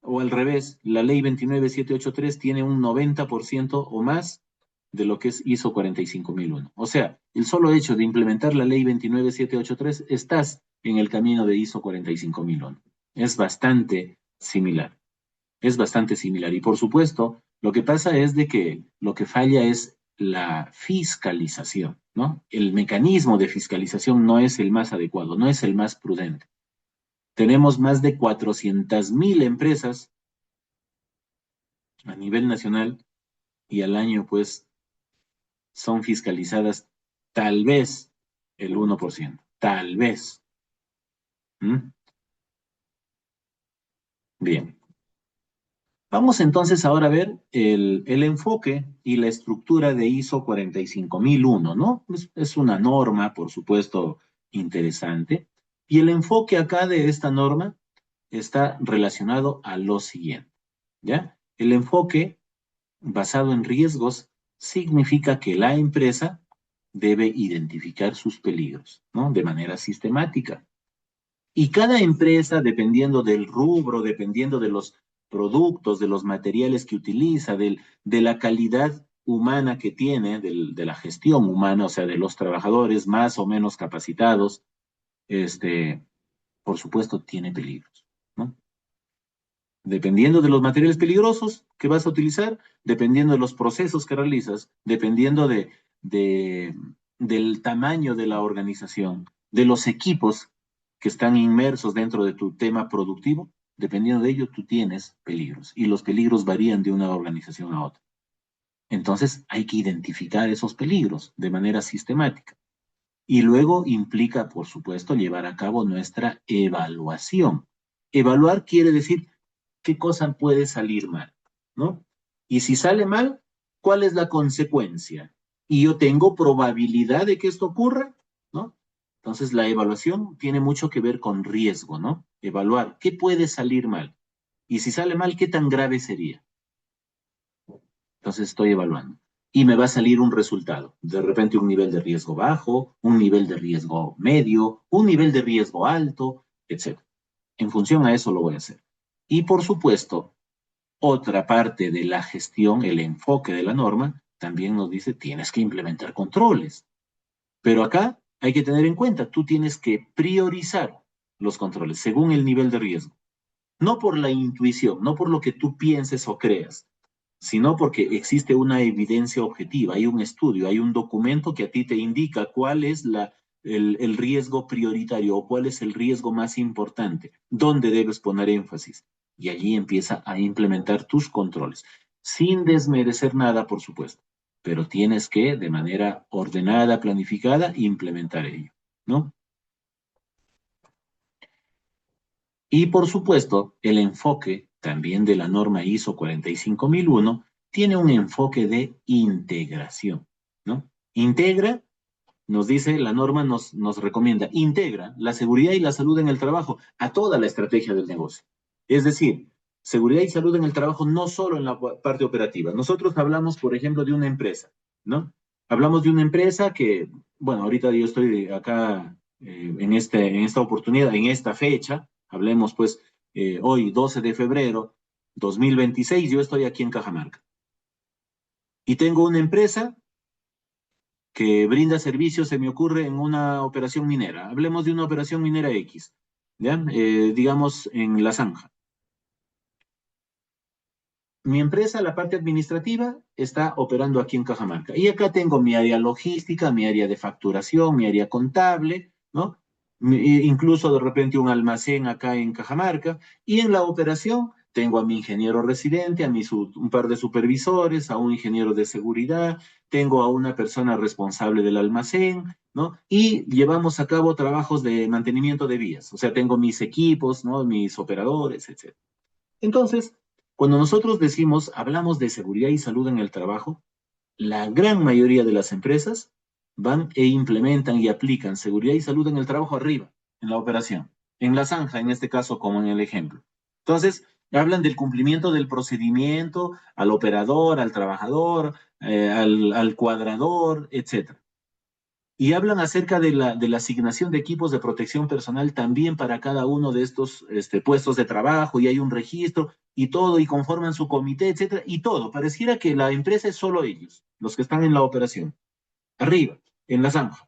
o al revés, la ley 29783 tiene un 90% o más de lo que es ISO 45001. O sea, el solo hecho de implementar la ley 29783, estás en el camino de ISO 45001. Es bastante similar. Es bastante similar. Y por supuesto, lo que pasa es de que lo que falla es la fiscalización, ¿no? El mecanismo de fiscalización no es el más adecuado, no es el más prudente. Tenemos más de 400.000 empresas a nivel nacional y al año, pues, son fiscalizadas tal vez el 1%, tal vez. ¿Mm? Bien. Vamos entonces ahora a ver el enfoque y la estructura de ISO 45001, ¿no? Es una norma, por supuesto, interesante. Y el enfoque acá de esta norma está relacionado a lo siguiente, ¿ya? El enfoque basado en riesgos significa que la empresa debe identificar sus peligros, ¿no? De manera sistemática. Y cada empresa, dependiendo del rubro, dependiendo de los productos, de los materiales que utiliza, de la calidad humana que tiene, de la gestión humana, o sea, de los trabajadores más o menos capacitados, este, por supuesto, tiene peligros, ¿no? Dependiendo de los materiales peligrosos que vas a utilizar, dependiendo de los procesos que realizas, dependiendo de- del tamaño de la organización, de los equipos que están inmersos dentro de tu tema productivo, dependiendo de ello, tú tienes peligros y los peligros varían de una organización a otra. Entonces, hay que identificar esos peligros de manera sistemática. Y luego implica, por supuesto, llevar a cabo nuestra evaluación. Evaluar quiere decir qué cosa puede salir mal, ¿no? Y si sale mal, ¿cuál es la consecuencia? Y yo tengo probabilidad de que esto ocurra, ¿no? Entonces, la evaluación tiene mucho que ver con riesgo, ¿no? Evaluar qué puede salir mal. Y si sale mal, ¿qué tan grave sería? Entonces estoy evaluando. Y me va a salir un resultado. De repente un nivel de riesgo bajo, un nivel de riesgo medio, un nivel de riesgo alto, etc. En función a eso lo voy a hacer. Y por supuesto, otra parte de la gestión, el enfoque de la norma, también nos dice tienes que implementar controles. Pero acá hay que tener en cuenta, tú tienes que priorizar los controles según el nivel de riesgo. No por la intuición, no por lo que tú pienses o creas, sino porque existe una evidencia objetiva, hay un estudio, hay un documento que a ti te indica cuál es el riesgo prioritario o cuál es el riesgo más importante, dónde debes poner énfasis. Y allí empieza a implementar tus controles, sin desmerecer nada, por supuesto, pero tienes que, de manera ordenada, planificada, implementar ello, ¿no? Y por supuesto, el enfoque también de la norma ISO 45001 tiene un enfoque de integración, ¿no? Integra, nos dice, la norma nos recomienda, integra la seguridad y la salud en el trabajo a toda la estrategia del negocio. Es decir, seguridad y salud en el trabajo no solo en la parte operativa. Nosotros hablamos, por ejemplo, de una empresa, ¿no? Hablamos de una empresa que, bueno, ahorita yo estoy acá en esta oportunidad, en esta fecha, hablemos pues hoy, 12 de febrero 2026, yo estoy aquí en Cajamarca. Y tengo una empresa que brinda servicios, se me ocurre, en una operación minera. Hablemos de una operación minera X, ¿ya? Digamos en La Zanja. Mi empresa, la parte administrativa, está operando aquí en Cajamarca. Y acá tengo mi área logística, mi área de facturación, mi área contable, ¿no? Incluso de repente un almacén acá en Cajamarca. Y en la operación tengo a mi ingeniero residente, un par de supervisores, a un ingeniero de seguridad, tengo a una persona responsable del almacén, ¿no? Y llevamos a cabo trabajos de mantenimiento de vías. O sea, tengo mis equipos, ¿no? Mis operadores, etc. Entonces, cuando nosotros decimos, hablamos de seguridad y salud en el trabajo, la gran mayoría de las empresas van e implementan y aplican seguridad y salud en el trabajo arriba, en la operación, en la zanja, en este caso, como en el ejemplo. Entonces, hablan del cumplimiento del procedimiento al operador, al trabajador, al cuadrador, etcétera. Y hablan acerca de la asignación de equipos de protección personal también para cada uno de estos puestos de trabajo, y hay un registro y todo, y conforman su comité, etcétera, y todo. Pareciera que la empresa es solo ellos, los que están en la operación, arriba, en la zanja.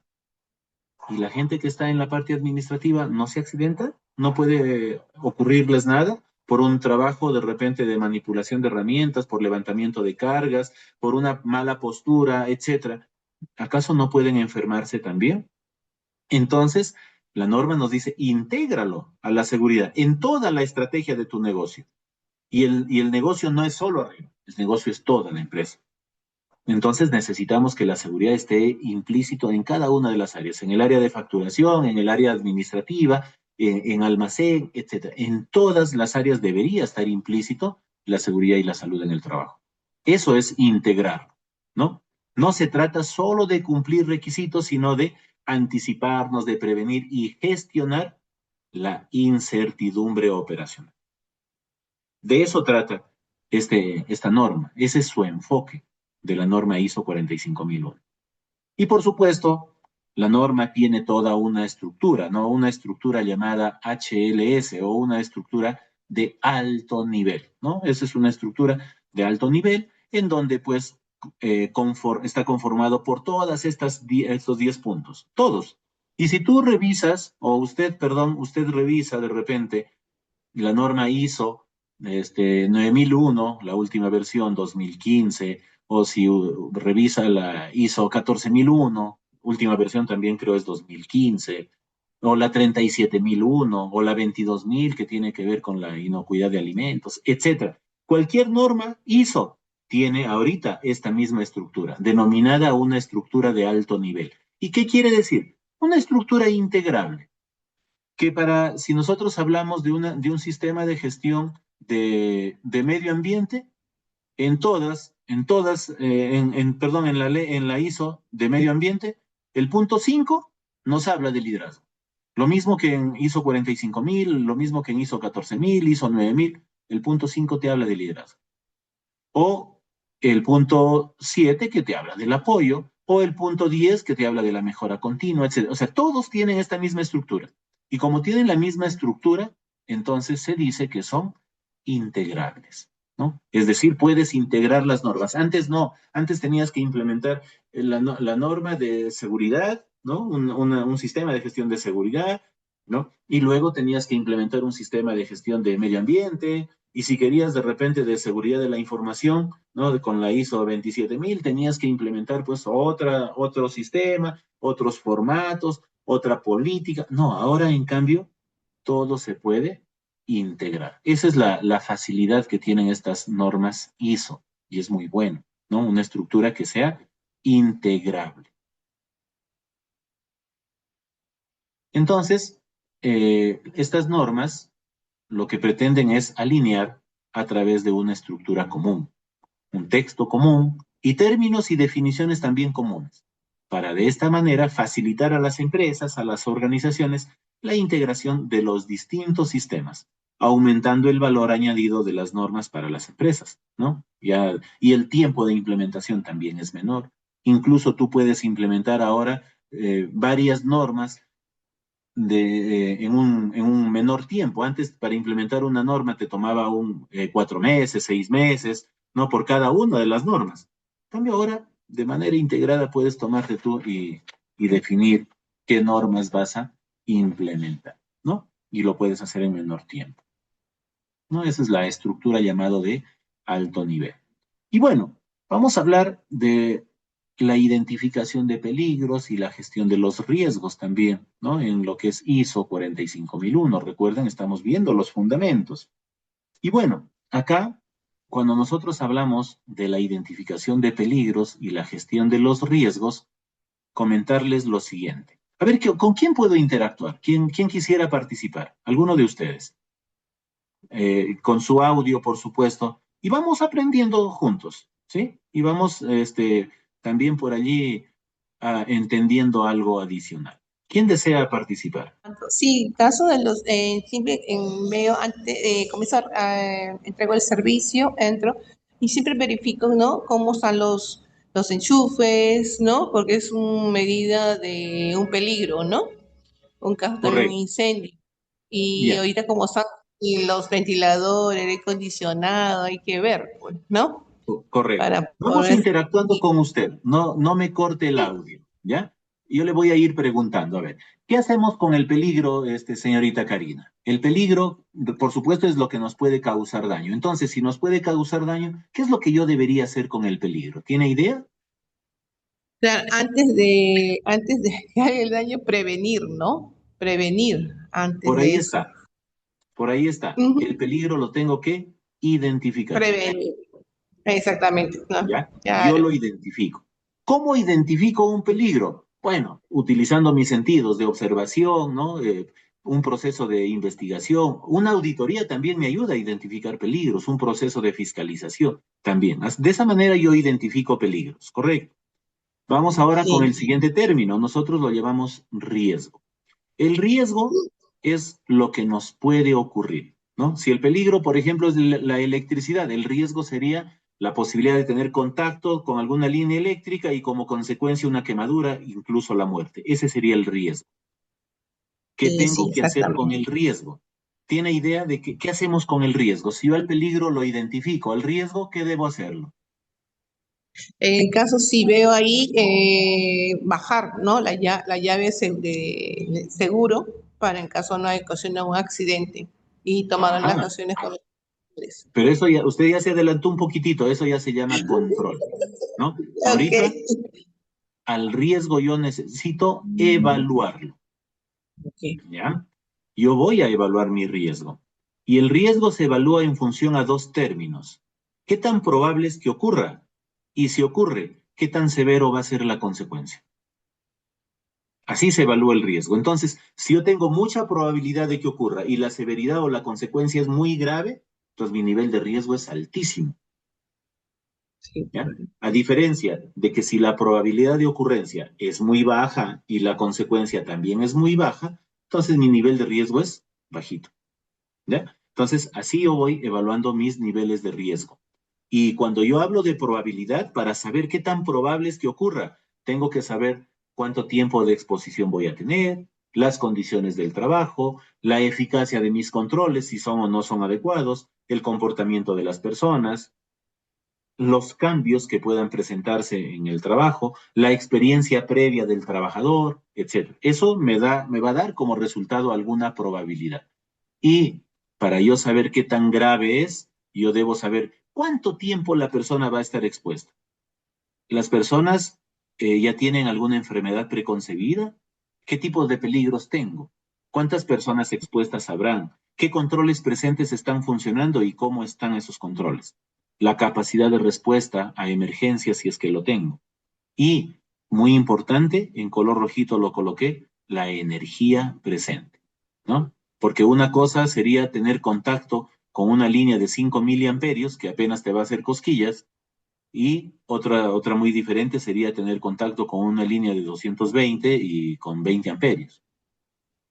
Y la gente que está en la parte administrativa no se accidenta, no puede ocurrirles nada por un trabajo de repente de manipulación de herramientas, por levantamiento de cargas, por una mala postura, etcétera. ¿Acaso no pueden enfermarse también? Entonces, la norma nos dice, intégralo a la seguridad en toda la estrategia de tu negocio. Y el negocio no es solo arriba, el negocio es toda la empresa. Entonces necesitamos que la seguridad esté implícito en cada una de las áreas, en el área de facturación, en el área administrativa, en almacén, etcétera. En todas las áreas debería estar implícito la seguridad y la salud en el trabajo. Eso es integrar, ¿no? No se trata solo de cumplir requisitos, sino de anticiparnos, de prevenir y gestionar la incertidumbre operacional. De eso trata esta norma. Ese es su enfoque de la norma ISO 45001. Y por supuesto, la norma tiene toda una estructura, ¿no? Una estructura llamada HLS o una estructura de alto nivel, ¿no? Esa es una estructura de alto nivel en donde pues está conformado por todas estos 10 puntos, todos. Y si tú revisas, o usted, perdón, usted revisa de repente la norma ISO 9001, la última versión 2015, o si revisa la ISO 14001, última versión también creo es 2015, o la 37001, o la 22000 que tiene que ver con la inocuidad de alimentos, etcétera. Cualquier norma ISO tiene ahorita esta misma estructura, denominada una estructura de alto nivel. ¿Y qué quiere decir? Una estructura integrable que si nosotros hablamos de un sistema de gestión de medio ambiente, perdón, en la ISO de medio ambiente, el punto 5 nos habla de liderazgo. Lo mismo que en ISO 45000, lo mismo que en ISO 14000, ISO 9000, el punto 5 te habla de liderazgo. O el punto 7 que te habla del apoyo, o el punto 10 que te habla de la mejora continua, etc. O sea, todos tienen esta misma estructura. Y como tienen la misma estructura, entonces se dice que son integrables, ¿no? Es decir, puedes integrar las normas. Antes no, antes tenías que implementar la norma de seguridad, ¿no? Un sistema de gestión de seguridad, ¿no? Y luego tenías que implementar un sistema de gestión de medio ambiente, y si querías de repente de seguridad de la información, ¿no? Con la ISO 27000 tenías que implementar pues otro sistema, otros formatos, otra política. No, ahora en cambio todo se puede integrar. Esa es la facilidad que tienen estas normas ISO y es muy bueno, ¿no? Una estructura que sea integrable. Entonces, estas normas lo que pretenden es alinear a través de una estructura común, un texto común y términos y definiciones también comunes, para de esta manera facilitar a las empresas, a las organizaciones, la integración de los distintos sistemas, aumentando el valor añadido de las normas para las empresas, ¿no? Y el tiempo de implementación también es menor. Incluso tú puedes implementar ahora varias normas en un menor tiempo. Antes, para implementar una norma te tomaba 4 meses, 6 meses, ¿no? Por cada una de las normas. En cambio, ahora, de manera integrada, puedes tomarte tú y definir qué normas vas a implementar, ¿no? Y lo puedes hacer en menor tiempo, ¿no? Esa es la estructura llamado de alto nivel. Y bueno, vamos a hablar de la identificación de peligros y la gestión de los riesgos también, ¿no? En lo que es ISO 45001. Recuerden, estamos viendo los fundamentos. Y bueno, acá, cuando nosotros hablamos de la identificación de peligros y la gestión de los riesgos, comentarles lo siguiente. A ver, ¿con quién puedo interactuar? ¿Quién quisiera participar? ¿Alguno de ustedes? Con su audio, por supuesto, y vamos aprendiendo juntos, ¿sí? Y vamos también por allí entendiendo algo adicional. ¿Quién desea participar? Sí, caso de los, siempre veo antes, comienzo entrego el servicio, entro y siempre verifico, ¿no? Cómo están los enchufes, ¿no? Porque es una medida de un peligro, ¿no? Un caso de un Correcto. incendio. Y Ya, ahorita como están y los ventiladores, el aire acondicionado, hay que ver, pues, ¿no? correcto. Para Vamos poder... interactuando con usted. No, no me corte el audio, ¿ya? Yo le voy a ir preguntando, a ver, ¿qué hacemos con el peligro, señorita Karina? El peligro, por supuesto, es lo que nos puede causar daño. Entonces, si nos puede causar daño, ¿qué es lo que yo debería hacer con el peligro? ¿Tiene idea? Claro, antes de que haya el daño, prevenir, ¿no? Prevenir antes Por de ahí eso. está, por ahí está. El Ujú. peligro lo tengo que identificar, Prevenir, exactamente, ¿no? ¿ya? Yo Claro. lo identifico. ¿Cómo identifico un peligro? Bueno, utilizando mis sentidos de observación, ¿no? un proceso de investigación. Una auditoría también me ayuda a identificar peligros, un proceso de fiscalización también. De esa manera yo identifico peligros, ¿correcto? Vamos ahora con el Sí. siguiente término. Nosotros lo llamamos riesgo. El riesgo es lo que nos puede ocurrir, ¿no? Si el peligro, por ejemplo, es la electricidad, el riesgo sería la posibilidad de tener contacto con alguna línea eléctrica y como consecuencia una quemadura, incluso la muerte. Ese sería el riesgo. ¿Qué Sí, tengo que hacer con exactamente. el riesgo? ¿Tiene idea de qué hacemos con el riesgo? Si yo al peligro lo identifico, al riesgo, ¿qué debo hacerlo? En caso si veo ahí bajar, ¿no? La llave de seguro para en caso no ocasione un accidente y tomar las Ajá, acciones correspondientes. pero eso ya, usted ya se adelantó un poquitito, eso ya se llama control, ¿no? Ok, Ahorita al riesgo yo necesito evaluarlo, ok. ¿ya? Yo voy a evaluar mi riesgo. Y el riesgo se evalúa en función a dos términos. ¿Qué tan probable es que ocurra? Y si ocurre, ¿qué tan severo va a ser la consecuencia? Así se evalúa el riesgo. Entonces, si yo tengo mucha probabilidad de que ocurra y la severidad o la consecuencia es muy grave, entonces mi nivel de riesgo es altísimo. Sí. ¿Ya? A diferencia de que si la probabilidad de ocurrencia es muy baja y la consecuencia también es muy baja, entonces mi nivel de riesgo es bajito. ¿Ya? Entonces, así yo voy evaluando mis niveles de riesgo. Y cuando yo hablo de probabilidad, para saber qué tan probable es que ocurra, tengo que saber cuánto tiempo de exposición voy a tener, las condiciones del trabajo, la eficacia de mis controles, si son o no son adecuados, el comportamiento de las personas, los cambios que puedan presentarse en el trabajo, la experiencia previa del trabajador, etc. Eso me va a dar como resultado alguna probabilidad. Y para yo saber qué tan grave es, yo debo saber cuánto tiempo la persona va a estar expuesta. ¿Las personas ya tienen alguna enfermedad preconcebida? ¿Qué tipos de peligros tengo? ¿Cuántas personas expuestas habrán? ¿Qué controles presentes están funcionando y cómo están esos controles? La capacidad de respuesta a emergencias si es que lo tengo. Y, muy importante, en color rojito lo coloqué, la energía presente, ¿no? Porque una cosa sería tener contacto con una línea de 5 miliamperios que apenas te va a hacer cosquillas, y otra muy diferente sería tener contacto con una línea de 220 y con 20 amperios.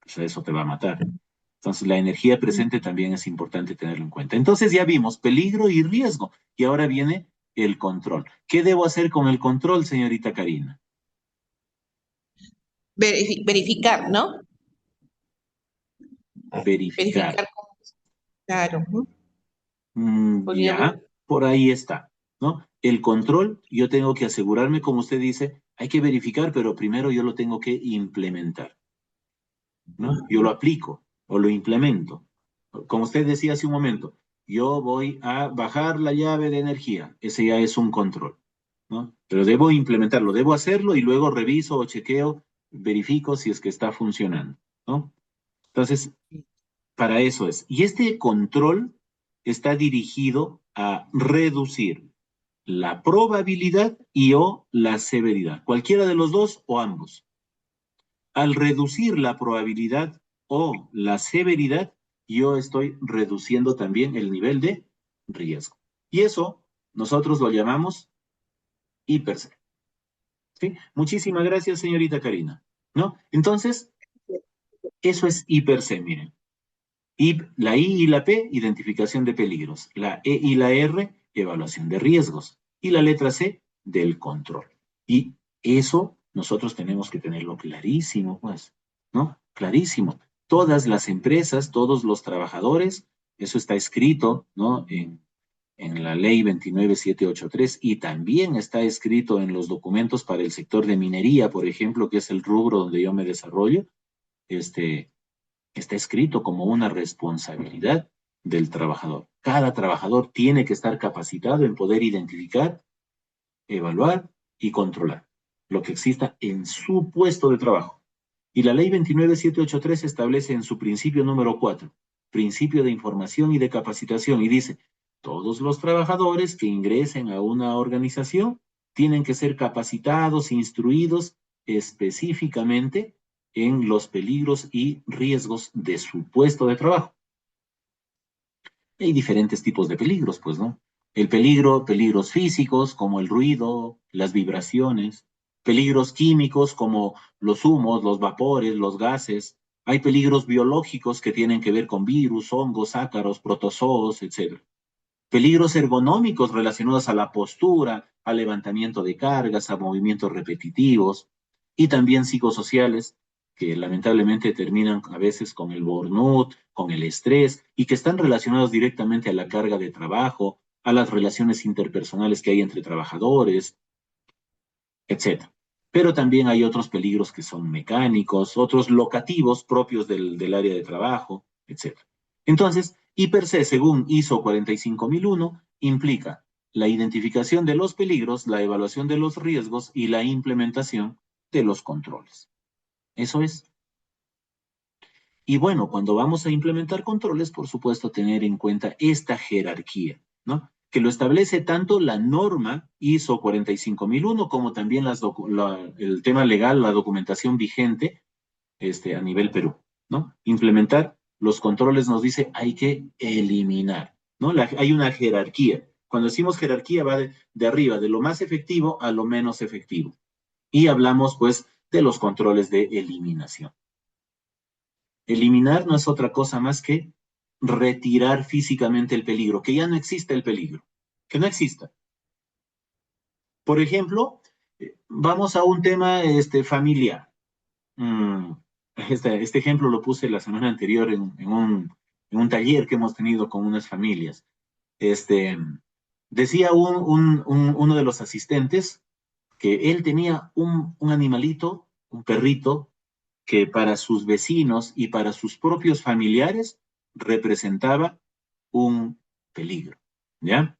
O sea, eso te va a matar. Entonces, la energía presente también es importante tenerlo en cuenta. Entonces, ya vimos peligro y riesgo. Y ahora viene el control. ¿Qué debo hacer con el control, señorita Karina? Verificar, ¿no? Verificar. Verificar, claro. ¿No? Podríamos, Ya, por ahí está, ¿no? El control, yo tengo que asegurarme, como usted dice, hay que verificar, pero primero yo lo tengo que implementar, ¿no? Yo lo aplico o lo implemento. Como usted decía hace un momento, yo voy a bajar la llave de energía, ese ya es un control, ¿no? Pero debo implementarlo, debo hacerlo y luego reviso o chequeo, verifico si es que está funcionando, ¿no? Entonces, para eso es. Y este control está dirigido a reducir la probabilidad y o la severidad, cualquiera de los dos o ambos. Al reducir la probabilidad o la severidad, yo estoy reduciendo también el nivel de riesgo. Y eso nosotros lo llamamos hiperse. ¿Sí? Muchísimas gracias, señorita Karina. ¿No? Entonces, eso es hiperse, miren. Y la I y la P, identificación de peligros. La E y la R, evaluación de riesgos. Y la letra C, del control. Y eso nosotros tenemos que tenerlo clarísimo, pues, ¿no? Clarísimo. Todas las empresas, todos los trabajadores, eso está escrito, ¿no? En la ley 29783 y también está escrito en los documentos para el sector de minería, por ejemplo, que es el rubro donde yo me desarrollo, este, está escrito como una responsabilidad del trabajador. Cada trabajador tiene que estar capacitado en poder identificar, evaluar y controlar lo que exista en su puesto de trabajo. Y la ley 29783 establece en su principio número 4, principio de información y de capacitación, y dice, todos los trabajadores que ingresen a una organización tienen que ser capacitados, instruidos específicamente en los peligros y riesgos de su puesto de trabajo. Hay diferentes tipos de peligros, pues, ¿no? El peligro, peligros físicos como el ruido, las vibraciones, peligros químicos como los humos, los vapores, los gases. Hay peligros biológicos que tienen que ver con virus, hongos, ácaros, protozoos, etc. Peligros ergonómicos relacionados a la postura, al levantamiento de cargas, a movimientos repetitivos, y también psicosociales, que lamentablemente terminan a veces con el burnout, con el estrés, y que están relacionados directamente a la carga de trabajo, a las relaciones interpersonales que hay entre trabajadores, etcétera. Pero también hay otros peligros que son mecánicos, otros locativos propios del área de trabajo, etcétera. Entonces, I+C, según ISO 45001, implica la identificación de los peligros, la evaluación de los riesgos y la implementación de los controles. Eso es. Y bueno, cuando vamos a implementar controles, por supuesto, tener en cuenta esta jerarquía, ¿no? Que lo establece tanto la norma ISO 45001 como también el tema legal, la documentación vigente a nivel Perú, ¿no? Implementar los controles nos dice hay que eliminar, ¿no? Hay una jerarquía. Cuando decimos jerarquía va de arriba, de lo más efectivo a lo menos efectivo. Y hablamos pues de los controles de eliminación. Eliminar no es otra cosa más que retirar físicamente el peligro, que ya no exista el peligro, que no exista. Por ejemplo, vamos a un tema familiar. Mm, este ejemplo lo puse la semana anterior en un taller que hemos tenido con unas familias. Este, decía uno de los asistentes que él tenía un animalito, un perrito, que para sus vecinos y para sus propios familiares representaba un peligro. ¿Ya?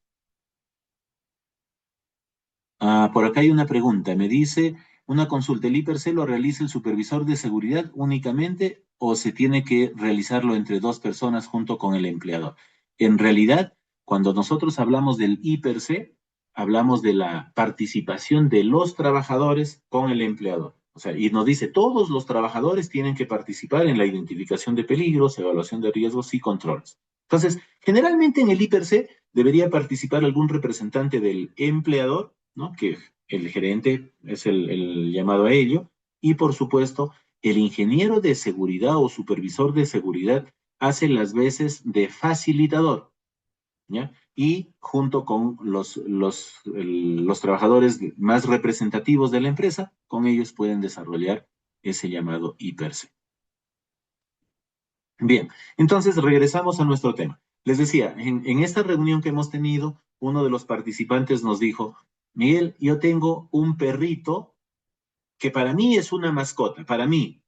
Por acá hay una pregunta. Me dice, una consulta, ¿el I+C lo realiza el supervisor de seguridad únicamente o se tiene que realizarlo entre dos personas junto con el empleador? En realidad, cuando nosotros hablamos del I+C, hablamos de la participación de los trabajadores con el empleador. O sea, y nos dice, todos los trabajadores tienen que participar en la identificación de peligros, evaluación de riesgos y controles. Entonces, generalmente en el I+C debería participar algún representante del empleador, ¿no? Que el gerente es el llamado a ello, y por supuesto, el ingeniero de seguridad o supervisor de seguridad hace las veces de facilitador, ¿ya? Y junto con los trabajadores más representativos de la empresa, con ellos pueden desarrollar ese llamado I+C. Bien, entonces regresamos a nuestro tema. Les decía, en esta reunión que hemos tenido, uno de los participantes nos dijo, Miguel, yo tengo un perrito que para mí es una mascota, para mí,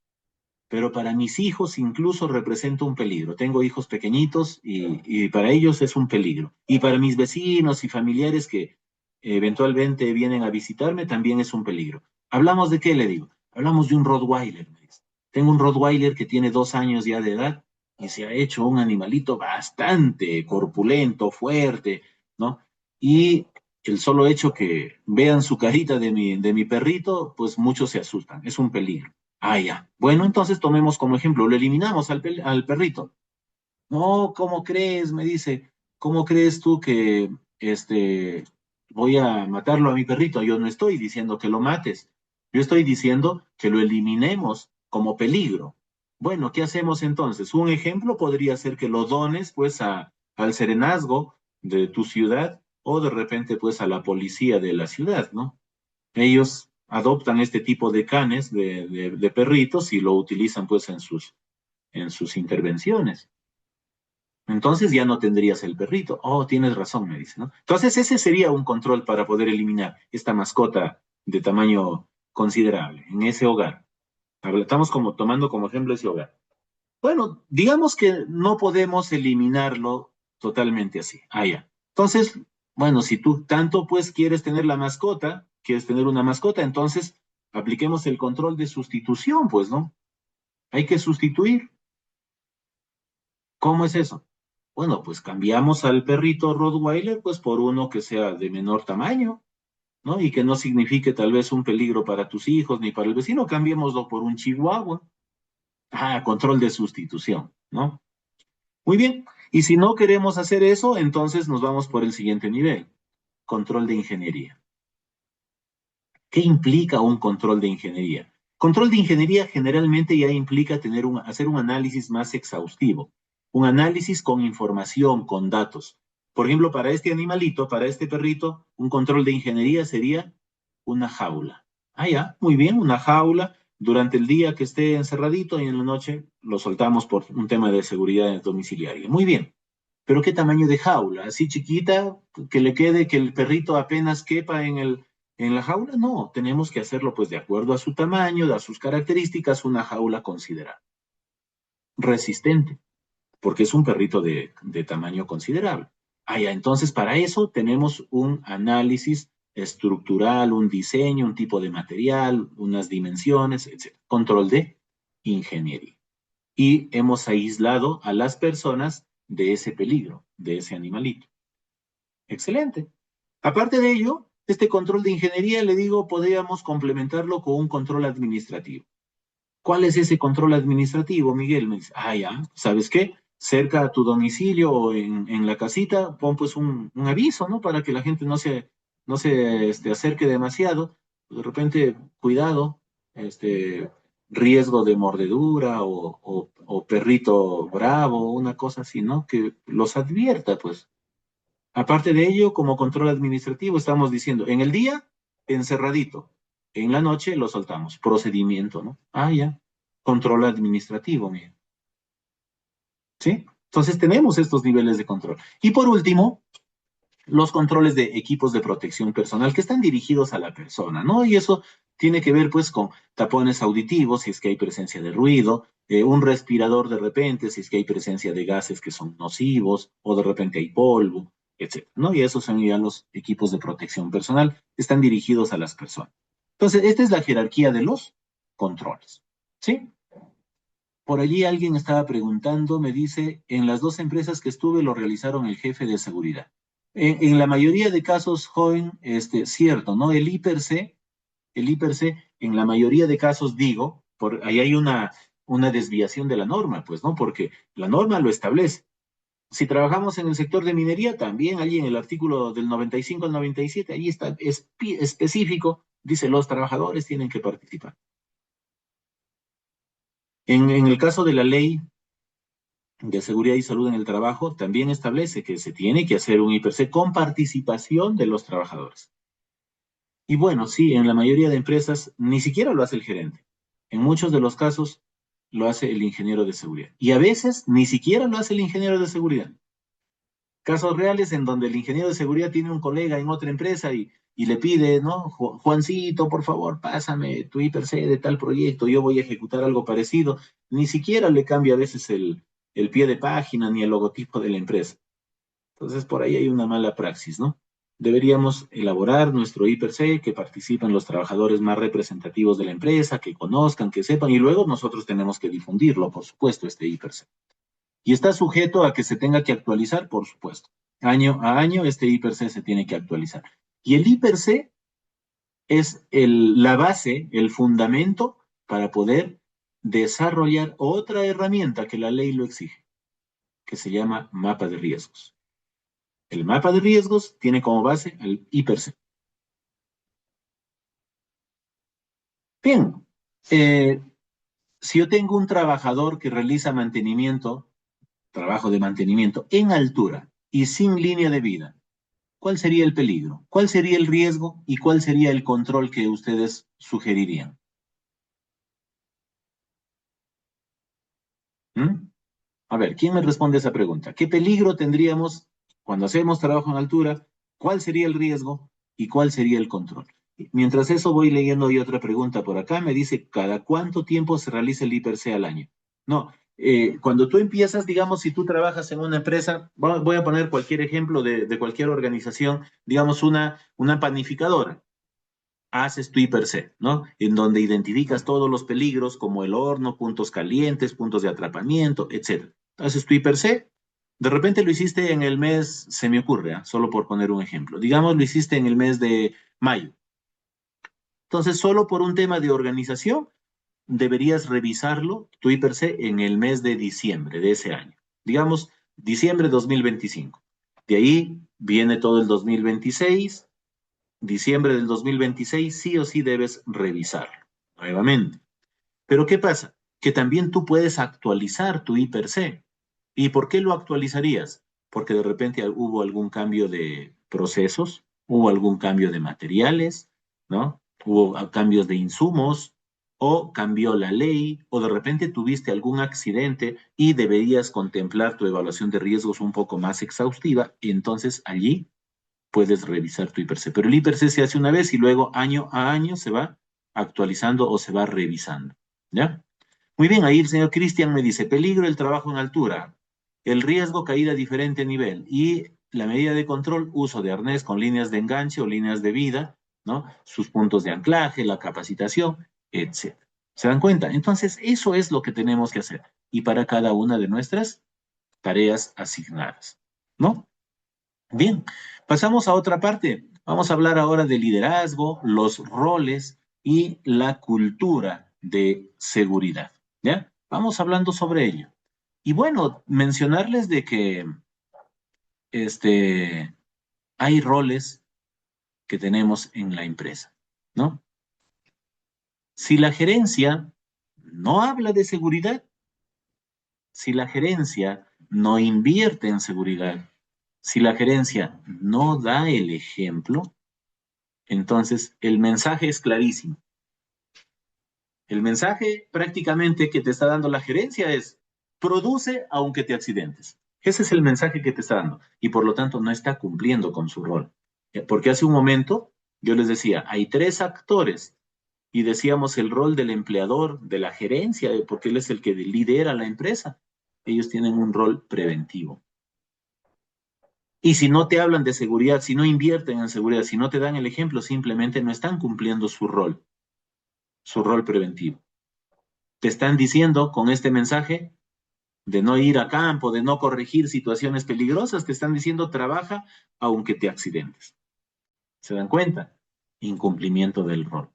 pero para mis hijos incluso representa un peligro. Tengo hijos pequeñitos y para ellos es un peligro. Y para mis vecinos y familiares que eventualmente vienen a visitarme también es un peligro. ¿Hablamos de qué, le digo? Hablamos de un Rottweiler, me dice. Tengo un Rottweiler que tiene 2 años ya de edad y se ha hecho un animalito bastante corpulento, fuerte, ¿no? Y el solo hecho que vean su carita de mi perrito, pues muchos se asustan. Es un peligro. Ya. Bueno, entonces tomemos como ejemplo, lo eliminamos al perrito. No, ¿cómo crees? Me dice, ¿cómo crees tú que voy a matarlo a mi perrito? Yo no estoy diciendo que lo mates. Yo estoy diciendo que lo eliminemos como peligro. Bueno, ¿qué hacemos entonces? Un ejemplo podría ser que lo dones pues al serenazgo de tu ciudad o de repente pues a la policía de la ciudad, ¿no? Ellos adoptan este tipo de canes, de perritos, y lo utilizan pues en sus intervenciones. Entonces ya no tendrías el perrito. Oh, tienes razón, me dice, ¿no? Entonces ese sería un control para poder eliminar esta mascota de tamaño considerable en ese hogar. Estamos como tomando como ejemplo ese hogar. Bueno, digamos que no podemos eliminarlo totalmente así. Ya. Entonces, bueno, si tú tanto pues quieres tener la mascota, quieres tener una mascota, entonces apliquemos el control de sustitución, pues, ¿no? Hay que sustituir. ¿Cómo es eso? Bueno, pues cambiamos al perrito Rottweiler pues por uno que sea de menor tamaño, ¿no? Y que no signifique tal vez un peligro para tus hijos ni para el vecino, cambiémoslo por un chihuahua. Ah, control de sustitución, ¿no? Muy bien. Y si no queremos hacer eso, entonces nos vamos por el siguiente nivel, control de ingeniería. ¿Qué implica un control de ingeniería? Control de ingeniería generalmente ya implica hacer un análisis más exhaustivo, un análisis con información, con datos. Por ejemplo, para este animalito, para este perrito, un control de ingeniería sería una jaula. Ah, ya, muy bien, una jaula. Durante el día que esté encerradito y en la noche lo soltamos por un tema de seguridad domiciliaria. Muy bien. Pero ¿qué tamaño de jaula? ¿Así chiquita, que le quede, que el perrito apenas quepa en la jaula? No, tenemos que hacerlo pues de acuerdo a su tamaño, a sus características, una jaula considerable. Resistente, porque es un perrito de tamaño considerable. Ah, ya, entonces para eso tenemos un análisis estructural, un diseño, un tipo de material, unas dimensiones, etc. Control de ingeniería. Y hemos aislado a las personas de ese peligro, de ese animalito. Excelente. Aparte de ello, este control de ingeniería, le digo, podríamos complementarlo con un control administrativo. ¿Cuál es ese control administrativo, Miguel? Me dice, ah, ya, ¿sabes qué? Cerca a tu domicilio o en la casita, pon pues un aviso, ¿no? Para que la gente no se acerque demasiado. De repente, cuidado, este, riesgo de mordedura o perrito bravo, una cosa así, ¿no? Que los advierta, pues. Aparte de ello, como control administrativo, estamos diciendo, en el día, encerradito, en la noche lo soltamos, procedimiento, ¿no? Ah, ya, control administrativo, mira, ¿sí? Entonces tenemos estos niveles de control. Y por último, los controles de equipos de protección personal que están dirigidos a la persona, ¿no? Y eso tiene que ver pues con tapones auditivos, si es que hay presencia de ruido, un respirador de repente, si es que hay presencia de gases que son nocivos, o de repente hay polvo, etcétera, ¿no? Y esos son ya los equipos de protección personal que están dirigidos a las personas. Entonces, esta es la jerarquía de los controles, ¿sí? Por allí alguien estaba preguntando, me dice, en las dos empresas que estuve lo realizaron el jefe de seguridad. En la mayoría de casos, joven, cierto, ¿no? El I per se, en la mayoría de casos digo, ahí hay una desviación de la norma, pues, ¿no? Porque la norma lo establece. Si trabajamos en el sector de minería, también allí en el artículo del 95 al 97, ahí está específico, dice los trabajadores tienen que participar. En el caso de la ley de Seguridad y Salud en el Trabajo también establece que se tiene que hacer un I per se con participación de los trabajadores. Y bueno, sí, en la mayoría de empresas ni siquiera lo hace el gerente. En muchos de los casos lo hace el ingeniero de seguridad. Y a veces ni siquiera lo hace el ingeniero de seguridad. Casos reales en donde el ingeniero de seguridad tiene un colega en otra empresa y le pide, ¿no? Juancito, por favor, pásame tu I per se de tal proyecto, yo voy a ejecutar algo parecido. Ni siquiera le cambia a veces el pie de página ni el logotipo de la empresa. Entonces, por ahí hay una mala praxis, ¿no? Deberíamos elaborar nuestro I per se, que participen los trabajadores más representativos de la empresa, que conozcan, que sepan, y luego nosotros tenemos que difundirlo, por supuesto, este I per se. Y está sujeto a que se tenga que actualizar, por supuesto. Año a año este I per se se tiene que actualizar. Y el I per se es la base, el fundamento para poder desarrollar otra herramienta que la ley lo exige, que se llama mapa de riesgos. El mapa de riesgos tiene como base el I per se. Bien, eh, si yo tengo un trabajador que realiza mantenimiento, trabajo de mantenimiento en altura y sin línea de vida, ¿cuál sería el peligro? ¿Cuál sería el riesgo? ¿Y cuál sería el control que ustedes sugerirían? ¿Mm? A ver, ¿quién me responde esa pregunta? ¿Qué peligro tendríamos cuando hacemos trabajo en altura? ¿Cuál sería el riesgo? ¿Y cuál sería el control? Mientras eso voy leyendo hoy otra pregunta por acá. Me dice, ¿cada cuánto tiempo se realiza el I per se al año? No, cuando tú empiezas, digamos, si tú trabajas en una empresa, voy a poner cualquier ejemplo de cualquier organización, digamos una panificadora. Haces tu I per se, ¿no? En donde identificas todos los peligros como el horno, puntos calientes, puntos de atrapamiento, etcétera. Haces tu I per se, de repente lo hiciste en el mes, se me ocurre, ¿ah? Solo por poner un ejemplo. Digamos, lo hiciste en el mes de mayo. Entonces, solo por un tema de organización, deberías revisarlo, tu IPRC, en el mes de diciembre de ese año. Digamos, diciembre de 2025. De ahí viene todo el 2026. Diciembre del 2026, sí o sí debes revisarlo nuevamente. Pero ¿qué pasa? Que también tú puedes actualizar tu IPRC. ¿Y por qué lo actualizarías? Porque de repente hubo algún cambio de procesos, hubo algún cambio de materiales, ¿no? Hubo cambios de insumos, o cambió la ley, o de repente tuviste algún accidente y deberías contemplar tu evaluación de riesgos un poco más exhaustiva, y entonces allí puedes revisar tu IPRC. Pero el IPRC se hace una vez y luego año a año se va actualizando o se va revisando, ¿ya? Muy bien, ahí el señor Cristian me dice, peligro el trabajo en altura, el riesgo caída a diferente nivel y la medida de control, uso de arnés con líneas de enganche o líneas de vida, ¿no? Sus puntos de anclaje, la capacitación, etcétera. ¿Se dan cuenta? Entonces, eso es lo que tenemos que hacer y para cada una de nuestras tareas asignadas, ¿no? Bien, pasamos a otra parte. Vamos a hablar ahora de liderazgo, los roles y la cultura de seguridad. ¿Ya? Vamos hablando sobre ello. Y bueno, mencionarles de que este, hay roles que tenemos en la empresa, ¿no? Si la gerencia no habla de seguridad, si la gerencia no invierte en seguridad, si la gerencia no da el ejemplo, entonces, el mensaje es clarísimo. El mensaje prácticamente que te está dando la gerencia es, produce aunque te accidentes. Ese es el mensaje que te está dando y por lo tanto no está cumpliendo con su rol. Porque hace un momento yo les decía, hay tres actores y decíamos el rol del empleador, de la gerencia, porque él es el que lidera la empresa. Ellos tienen un rol preventivo. Y si no te hablan de seguridad, si no invierten en seguridad, si no te dan el ejemplo, simplemente no están cumpliendo su rol preventivo. Te están diciendo con este mensaje de no ir a campo, de no corregir situaciones peligrosas, te están diciendo trabaja aunque te accidentes. ¿Se dan cuenta? Incumplimiento del rol.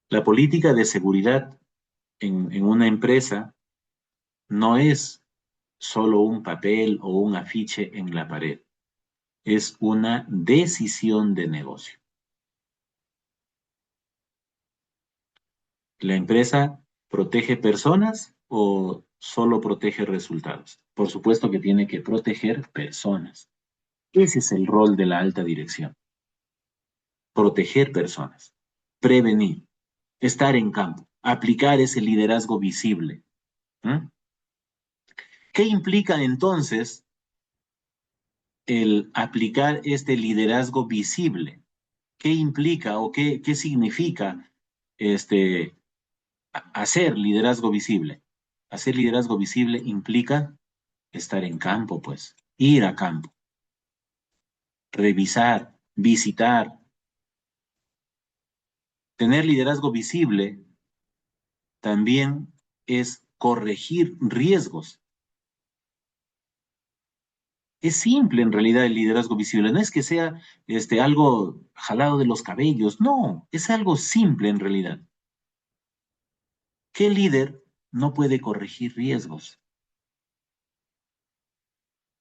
La política de seguridad en una empresa no es solo un papel o un afiche en la pared, es una decisión de negocio. ¿La empresa protege personas o solo protege resultados? Por supuesto que tiene que proteger personas. Ese es el rol de la alta dirección. Proteger personas, prevenir, estar en campo, aplicar ese liderazgo visible. ¿Mm? ¿Qué implica entonces el aplicar este liderazgo visible? ¿Qué implica o qué significa este, hacer liderazgo visible? Hacer liderazgo visible implica estar en campo, pues, ir a campo, revisar, visitar, tener liderazgo visible también es corregir riesgos. Es simple en realidad el liderazgo visible, no es que sea algo jalado de los cabellos, no, es algo simple en realidad. ¿Qué líder no puede corregir riesgos?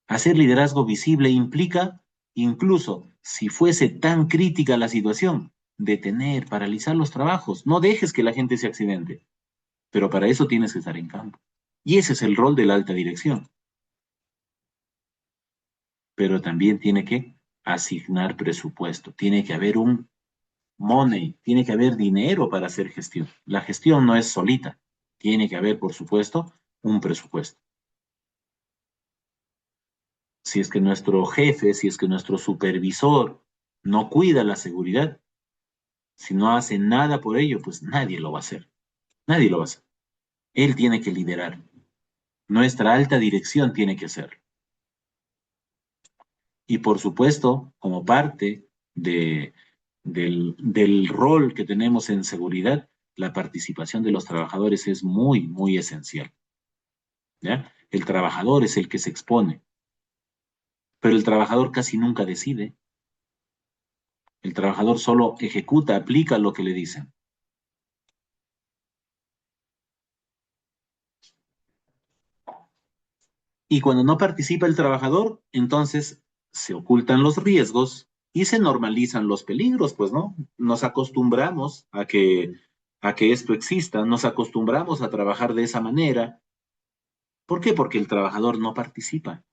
Hacer liderazgo visible implica, incluso si fuese tan crítica la situación, detener, paralizar los trabajos. No dejes que la gente se accidente, pero para eso tienes que estar en campo. Y ese es el rol de la alta dirección. Pero también tiene que asignar presupuesto, tiene que haber un money, tiene que haber dinero para hacer gestión. La gestión no es solita, tiene que haber, por supuesto, un presupuesto. Si es que nuestro jefe, si es que nuestro supervisor no cuida la seguridad, si no hace nada por ello, pues nadie lo va a hacer. Nadie lo va a hacer. Él tiene que liderar. Nuestra alta dirección tiene que hacerlo. Y por supuesto, como parte del rol que tenemos en seguridad, la participación de los trabajadores es muy, muy esencial. ¿Ya? El trabajador es el que se expone, pero el trabajador casi nunca decide. El trabajador solo ejecuta, aplica lo que le dicen. Y cuando no participa el trabajador, entonces se ocultan los riesgos y se normalizan los peligros, pues, ¿no? Nos acostumbramos a que esto exista, nos acostumbramos a trabajar de esa manera. ¿Por qué? Porque el trabajador no participa.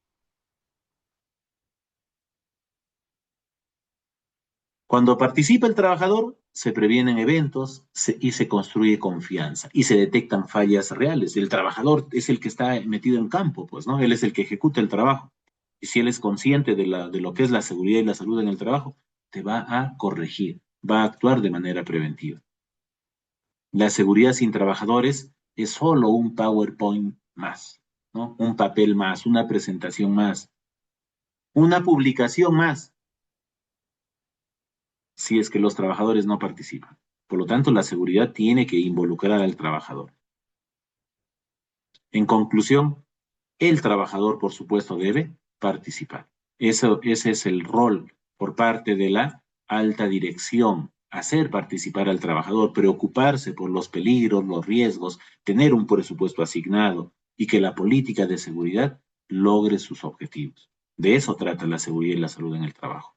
Cuando participa el trabajador, se previenen eventos y se construye confianza y se detectan fallas reales. El trabajador es el que está metido en campo, pues, ¿no? Él es el que ejecuta el trabajo. Y si él es consciente de lo que es la seguridad y la salud en el trabajo, te va a corregir, va a actuar de manera preventiva. La seguridad sin trabajadores es solo un PowerPoint más, ¿no? Un papel más, una presentación más, una publicación más, si es que los trabajadores no participan. Por lo tanto, la seguridad tiene que involucrar al trabajador. En conclusión, el trabajador, por supuesto, debe participar. Ese es el rol por parte de la alta dirección, hacer participar al trabajador, preocuparse por los peligros, los riesgos, tener un presupuesto asignado y que la política de seguridad logre sus objetivos. De eso trata la seguridad y la salud en el trabajo.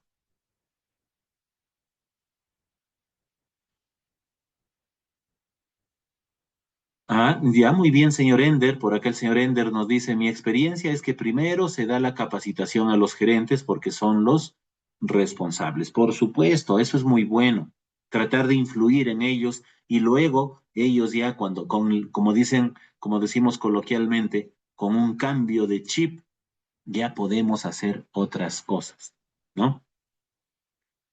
Ah, ya muy bien, señor Ender. Por acá el señor Ender nos dice, mi experiencia es que primero se da la capacitación a los gerentes porque son los responsables. Por supuesto, eso es muy bueno. Tratar de influir en ellos y luego ellos ya cuando, como dicen, como decimos coloquialmente, con un cambio de chip, ya podemos hacer otras cosas, ¿no?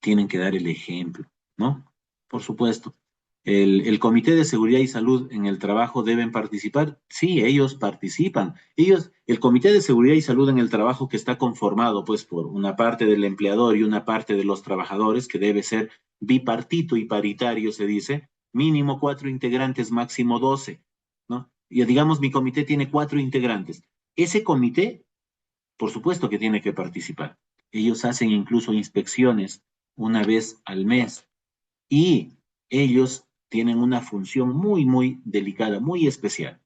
Tienen que dar el ejemplo, ¿no? Por supuesto. El Comité de Seguridad y Salud en el Trabajo deben participar. Sí, ellos participan. El Comité de Seguridad y Salud en el Trabajo que está conformado, pues, por una parte del empleador y una parte de los trabajadores, que debe ser bipartito y paritario, se dice, mínimo 4 integrantes, máximo 12, ¿no? Y digamos, mi comité tiene 4 integrantes. Ese comité por supuesto que tiene que participar. Ellos hacen incluso inspecciones una vez al mes y ellos tienen una función muy, muy delicada, muy especial.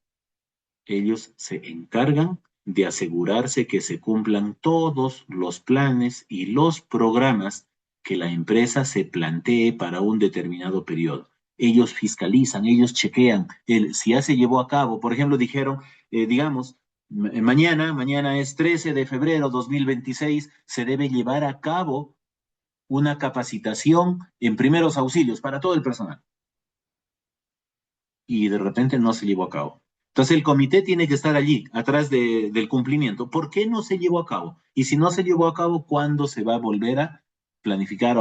Ellos se encargan de asegurarse que se cumplan todos los planes y los programas que la empresa se plantee para un determinado periodo. Ellos fiscalizan, ellos chequean si ya se llevó a cabo. Por ejemplo, dijeron, digamos, mañana es 13 de febrero 2026, se debe llevar a cabo una capacitación en primeros auxilios para todo el personal y de repente no se llevó a cabo. Entonces el comité tiene que estar allí, atrás del cumplimiento. ¿Por qué no se llevó a cabo? Y si no se llevó a cabo, ¿cuándo se va a volver a planificar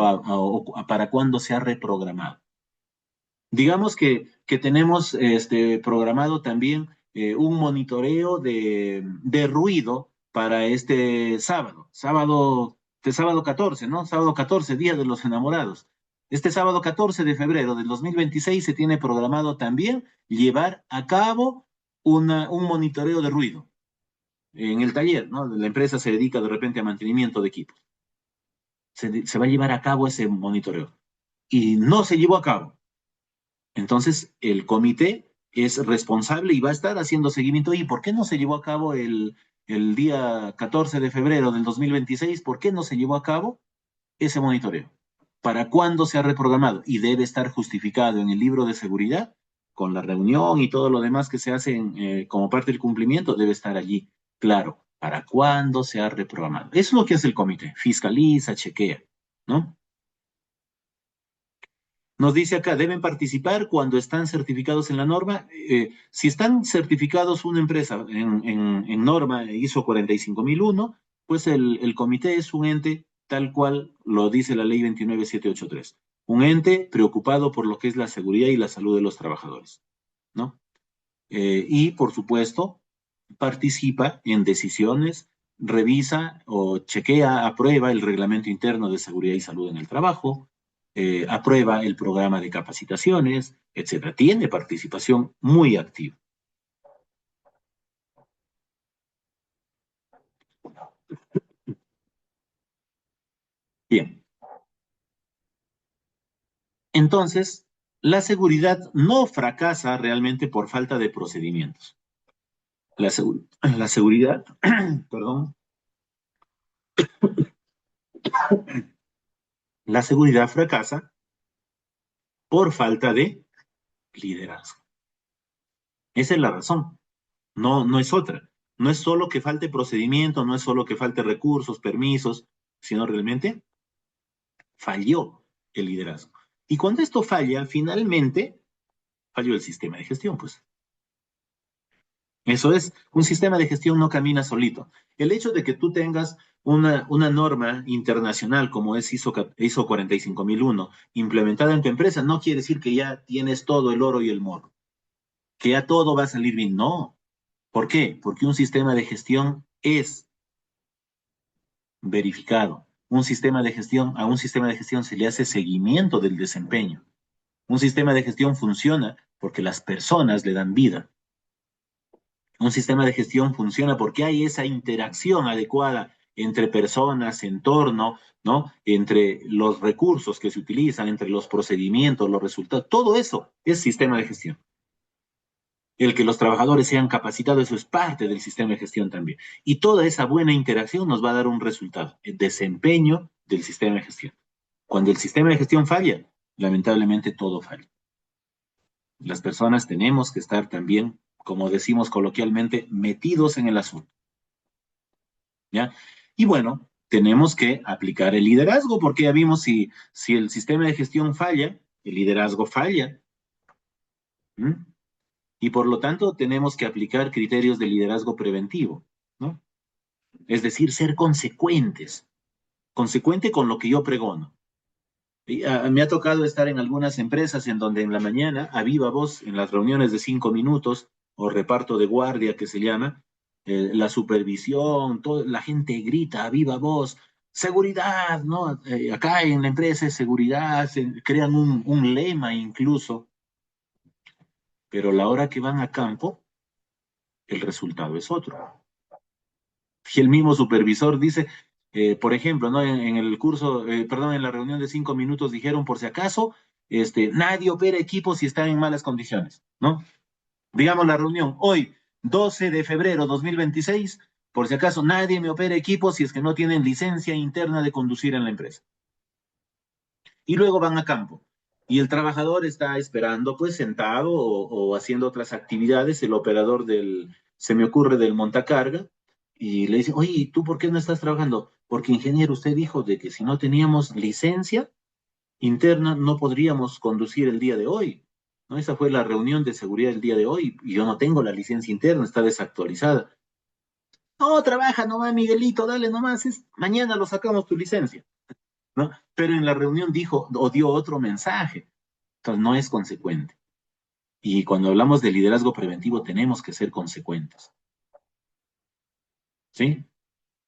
para cuándo se ha reprogramado? Digamos que tenemos programado también un monitoreo de ruido para este sábado 14, ¿no? Sábado 14, Día de los Enamorados. Este sábado 14 de febrero del 2026 se tiene programado también llevar a cabo un monitoreo de ruido en el taller, ¿no? La empresa se dedica de repente a mantenimiento de equipos. Se va a llevar a cabo ese monitoreo. Y no se llevó a cabo. Entonces, el comité es responsable y va a estar haciendo seguimiento. ¿Y por qué no se llevó a cabo el día 14 de febrero del 2026? ¿Por qué no se llevó a cabo ese monitoreo? ¿Para cuándo se ha reprogramado? Y debe estar justificado en el libro de seguridad, con la reunión y todo lo demás que se hace como parte del cumplimiento, debe estar allí. Claro, ¿para cuándo se ha reprogramado? Eso es lo que hace el comité, fiscaliza, chequea, ¿no? Nos dice acá, deben participar cuando están certificados en la norma. Si están certificados una empresa en norma ISO 45001, pues el comité es un ente tal cual lo dice la ley 29783. Un ente preocupado por lo que es la seguridad y la salud de los trabajadores, ¿no? Y, por supuesto, participa en decisiones, revisa o chequea, aprueba el reglamento interno de seguridad y salud en el trabajo, aprueba el programa de capacitaciones, etcétera. Tiene participación muy activa. Bien, Entonces, la seguridad no fracasa realmente por falta de procedimientos. La seguridad, perdón, la seguridad fracasa por falta de liderazgo. Esa es la razón, no es otra. No es solo que falte procedimiento, no es solo que falte recursos, permisos, sino realmente falló el liderazgo. Y cuando esto falla, finalmente falló el sistema de gestión, pues. Eso es, un sistema de gestión no camina solito. El hecho de que tú tengas una norma internacional como es ISO 45001 implementada en tu empresa no quiere decir que ya tienes todo el oro y el moro, que ya todo va a salir bien. No. ¿Por qué? Porque un sistema de gestión es verificado. A un sistema de gestión se le hace seguimiento del desempeño. Un sistema de gestión funciona porque las personas le dan vida. Un sistema de gestión funciona porque hay esa interacción adecuada entre personas, entorno, ¿no? Entre los recursos que se utilizan, entre los procedimientos, los resultados. Todo eso es sistema de gestión. El que los trabajadores sean capacitados, eso es parte del sistema de gestión también. Y toda esa buena interacción nos va a dar un resultado, el desempeño del sistema de gestión. Cuando el sistema de gestión falla, lamentablemente todo falla. Las personas tenemos que estar también, como decimos coloquialmente, metidos en el asunto, ¿ya? Y bueno, tenemos que aplicar el liderazgo, porque ya vimos si el sistema de gestión falla, el liderazgo falla. ¿Mm? Y por lo tanto tenemos que aplicar criterios de liderazgo preventivo, ¿no? Es decir, ser consecuentes, consecuente con lo que yo pregono. Me ha tocado estar en algunas empresas en donde en la mañana, a viva voz, en las reuniones de 5 minutos o reparto de guardia que se llama, la supervisión, la gente grita a viva voz, seguridad, ¿no? Acá en la empresa es seguridad, crean un lema incluso, pero la hora que van a campo, el resultado es otro. Y el mismo supervisor dice, por ejemplo, ¿no? En el curso, perdón, en la reunión de 5 minutos dijeron, por si acaso, nadie opera equipos si están en malas condiciones, ¿no? Digamos la reunión, hoy, 12 de febrero 2026, por si acaso, nadie me opera equipos si es que no tienen licencia interna de conducir en la empresa. Y luego van a campo. Y el trabajador está esperando, pues, sentado o haciendo otras actividades, el operador se me ocurre, del montacarga, y le dice, oye, ¿y tú por qué no estás trabajando? Porque, ingeniero, usted dijo de que si no teníamos licencia interna no podríamos conducir el día de hoy, ¿no? Esa fue la reunión de seguridad del día de hoy, y yo no tengo la licencia interna, está desactualizada. No, trabaja nomás, Miguelito, dale nomás, mañana lo sacamos tu licencia, ¿no? Pero en la reunión dijo o dio otro mensaje, entonces no es consecuente. Y cuando hablamos de liderazgo preventivo tenemos que ser consecuentes, ¿sí?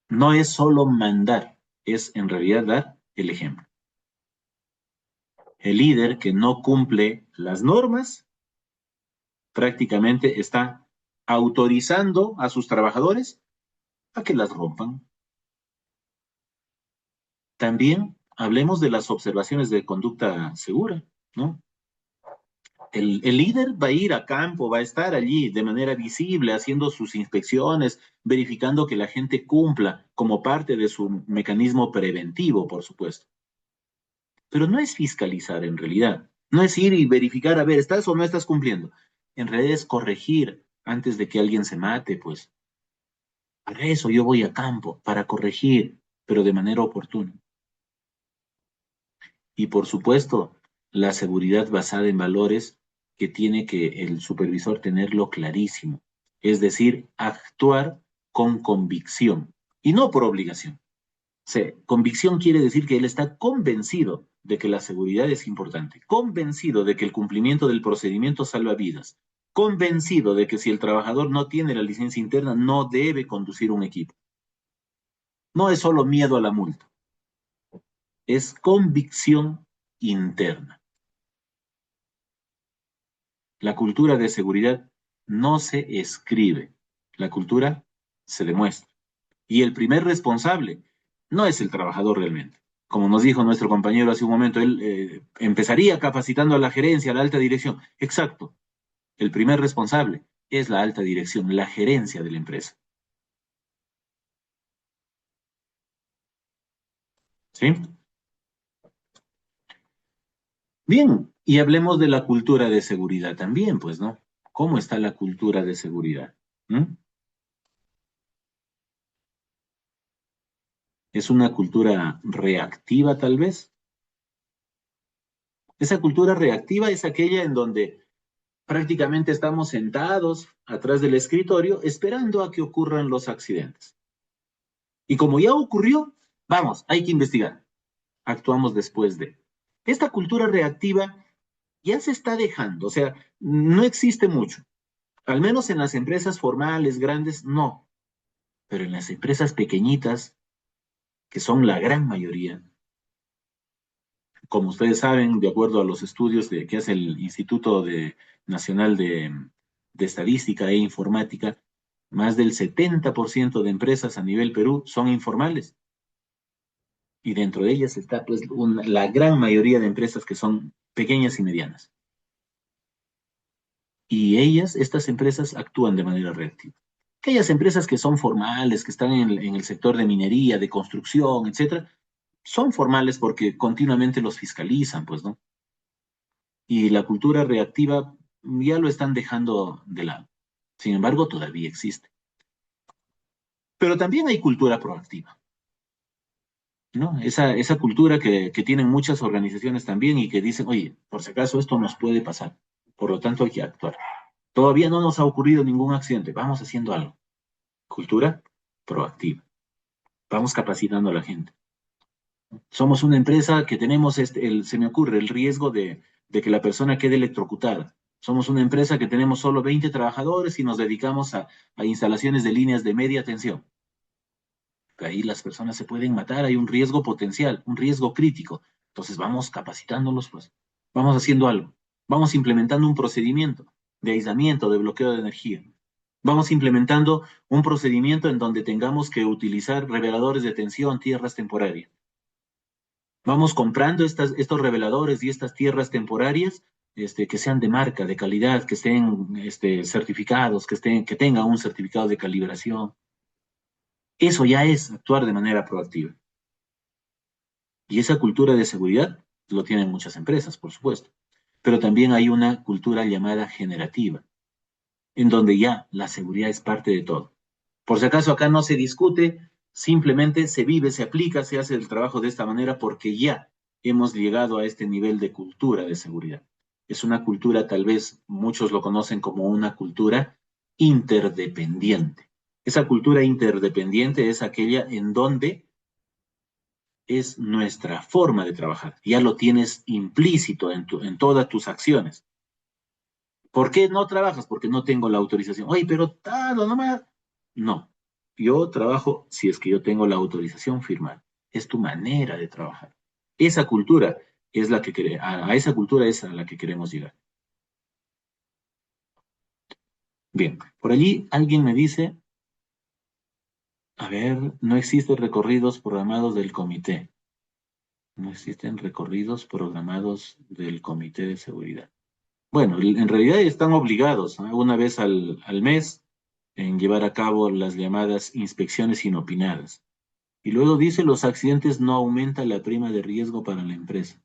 No es solo mandar, es en realidad dar el ejemplo. El líder que no cumple las normas prácticamente está autorizando a sus trabajadores a que las rompan. También hablemos de las observaciones de conducta segura, ¿no? El líder va a ir a campo, va a estar allí de manera visible, haciendo sus inspecciones, verificando que la gente cumpla como parte de su mecanismo preventivo, por supuesto. Pero no es fiscalizar en realidad, no es ir y verificar, a ver, ¿estás o no estás cumpliendo? En realidad es corregir antes de que alguien se mate, pues. Para eso yo voy a campo, para corregir, pero de manera oportuna. Y por supuesto, la seguridad basada en valores que tiene que el supervisor tenerlo clarísimo. Es decir, actuar con convicción y no por obligación. O sea, convicción quiere decir que él está convencido de que la seguridad es importante, convencido de que el cumplimiento del procedimiento salva vidas, convencido de que si el trabajador no tiene la licencia interna, no debe conducir un equipo. No es solo miedo a la multa, es convicción interna. La cultura de seguridad no se escribe, la cultura se demuestra. Y el primer responsable no es el trabajador realmente. como nos dijo nuestro compañero hace un momento, él empezaría capacitando a la gerencia, a la alta dirección. Exacto. El primer responsable es la alta dirección, la gerencia de la empresa. ¿Sí? Bien, y hablemos de la cultura de seguridad también, pues, ¿no? ¿Cómo está la cultura de seguridad? ¿Mm? ¿Es una cultura reactiva, tal vez? Esa cultura reactiva es aquella en donde prácticamente estamos sentados atrás del escritorio esperando a que ocurran los accidentes. Y como ya ocurrió, vamos, hay que investigar. Actuamos después de. Esta cultura reactiva ya se está dejando, o sea, no existe mucho. Al menos en las empresas formales, grandes, no. Pero en las empresas pequeñitas, que son la gran mayoría, como ustedes saben, de acuerdo a los estudios que hace el Nacional de Estadística e Informática, más del 70% de empresas a nivel Perú son informales. Y dentro de ellas está pues la gran mayoría de empresas que son pequeñas y medianas. Y ellas, estas empresas, actúan de manera reactiva. Aquellas empresas que son formales, que están en el sector de minería, de construcción, etcétera, son formales porque continuamente los fiscalizan, pues, ¿no? Y la cultura reactiva ya lo están dejando de lado. Sin embargo, todavía existe. Pero también hay cultura proactiva, ¿no? Esa cultura que tienen muchas organizaciones también y que dicen, oye, por si acaso esto nos puede pasar, por lo tanto hay que actuar. Todavía no nos ha ocurrido ningún accidente, vamos haciendo algo. Cultura proactiva. Vamos capacitando a la gente. Somos una empresa que tenemos, se me ocurre, el riesgo de que la persona quede electrocutada. Somos una empresa que tenemos solo 20 trabajadores y nos dedicamos a instalaciones de líneas de media tensión. Ahí las personas se pueden matar, hay un riesgo potencial, un riesgo crítico. Entonces vamos capacitándolos, pues. Vamos haciendo algo. Vamos implementando un procedimiento de aislamiento, de bloqueo de energía. Vamos implementando un procedimiento en donde tengamos que utilizar reveladores de tensión, tierras temporarias. Vamos comprando estos reveladores y estas tierras temporarias que sean de marca, de calidad, que estén certificados, que tengan un certificado de calibración. Eso ya es actuar de manera proactiva. Y esa cultura de seguridad lo tienen muchas empresas, por supuesto. Pero también hay una cultura llamada generativa, en donde ya la seguridad es parte de todo. Por si acaso acá no se discute, simplemente se vive, se aplica, se hace el trabajo de esta manera porque ya hemos llegado a este nivel de cultura de seguridad. Es una cultura, tal vez muchos lo conocen como una cultura interdependiente. Esa cultura interdependiente es aquella en donde es nuestra forma de trabajar. Ya lo tienes implícito en todas tus acciones. ¿Por qué no trabajas? Porque no tengo la autorización. Oye, pero tal, nomás. No, yo trabajo si es que yo tengo la autorización firmada. Es tu manera de trabajar. Esa cultura es la que a esa cultura es a la que queremos llegar. Bien, por allí alguien me dice, a ver, no existen recorridos programados del comité. No existen recorridos programados del comité de seguridad. Bueno, en realidad están obligados, ¿no? Una vez al mes en llevar a cabo las llamadas inspecciones inopinadas. Y luego dice, los accidentes no aumentan la prima de riesgo para la empresa.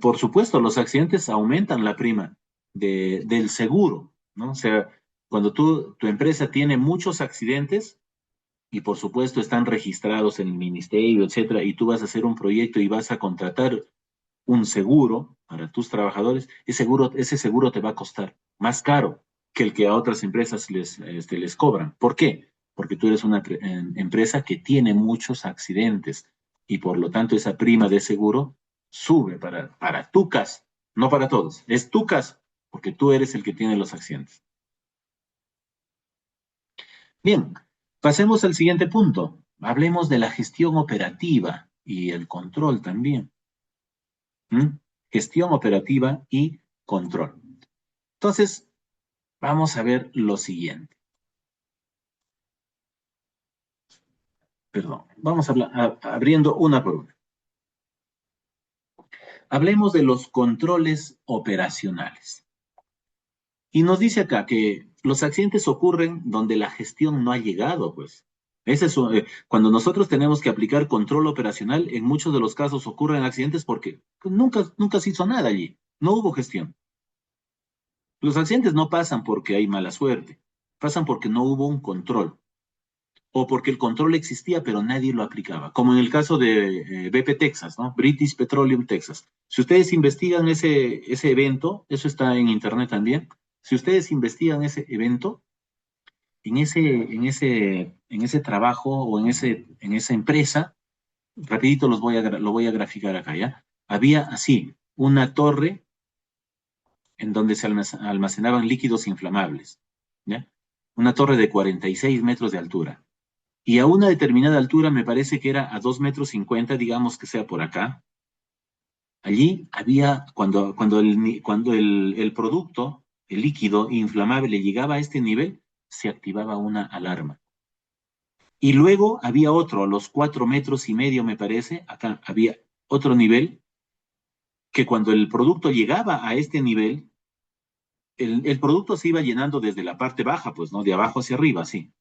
Por supuesto, los accidentes aumentan la prima del seguro, ¿no? O sea, cuando tu empresa tiene muchos accidentes y por supuesto están registrados en el ministerio, etcétera, y tú vas a hacer un proyecto y vas a contratar un seguro para tus trabajadores, ese seguro te va a costar más caro que el que a otras empresas les cobran. ¿Por qué? Porque tú eres una empresa que tiene muchos accidentes y por lo tanto esa prima de seguro sube para tu caso, no para todos. Es tu caso, porque tú eres el que tiene los accidentes. Bien, pasemos al siguiente punto. Hablemos de la gestión operativa y el control también. ¿Mm? Gestión operativa y control. Entonces, vamos a ver lo siguiente. Perdón, vamos abriendo una por una. Hablemos de los controles operacionales. Y nos dice acá que los accidentes ocurren donde la gestión no ha llegado, pues. Cuando nosotros tenemos que aplicar control operacional, en muchos de los casos ocurren accidentes porque pues, nunca se hizo nada allí, no hubo gestión. Los accidentes no pasan porque hay mala suerte, pasan porque no hubo un control o porque el control existía pero nadie lo aplicaba, como en el caso de BP Texas, ¿no? British Petroleum Texas. Si ustedes investigan ese evento, eso está en internet también, si ustedes investigan ese evento, en ese trabajo o en esa empresa, rapidito lo voy a graficar acá, ¿ya? Había así una torre en donde se almacenaban líquidos inflamables, ¿ya? Una torre de 46 metros de altura. Y a una determinada altura, me parece que era a 2,50 metros, digamos que sea por acá, allí había, cuando el producto, el líquido inflamable llegaba a este nivel, se activaba una alarma. Y luego había otro, a los 4,5 metros, me parece, acá había otro nivel, que cuando el producto llegaba a este nivel, el producto se iba llenando desde la parte baja, pues, ¿no? De abajo hacia arriba, sí.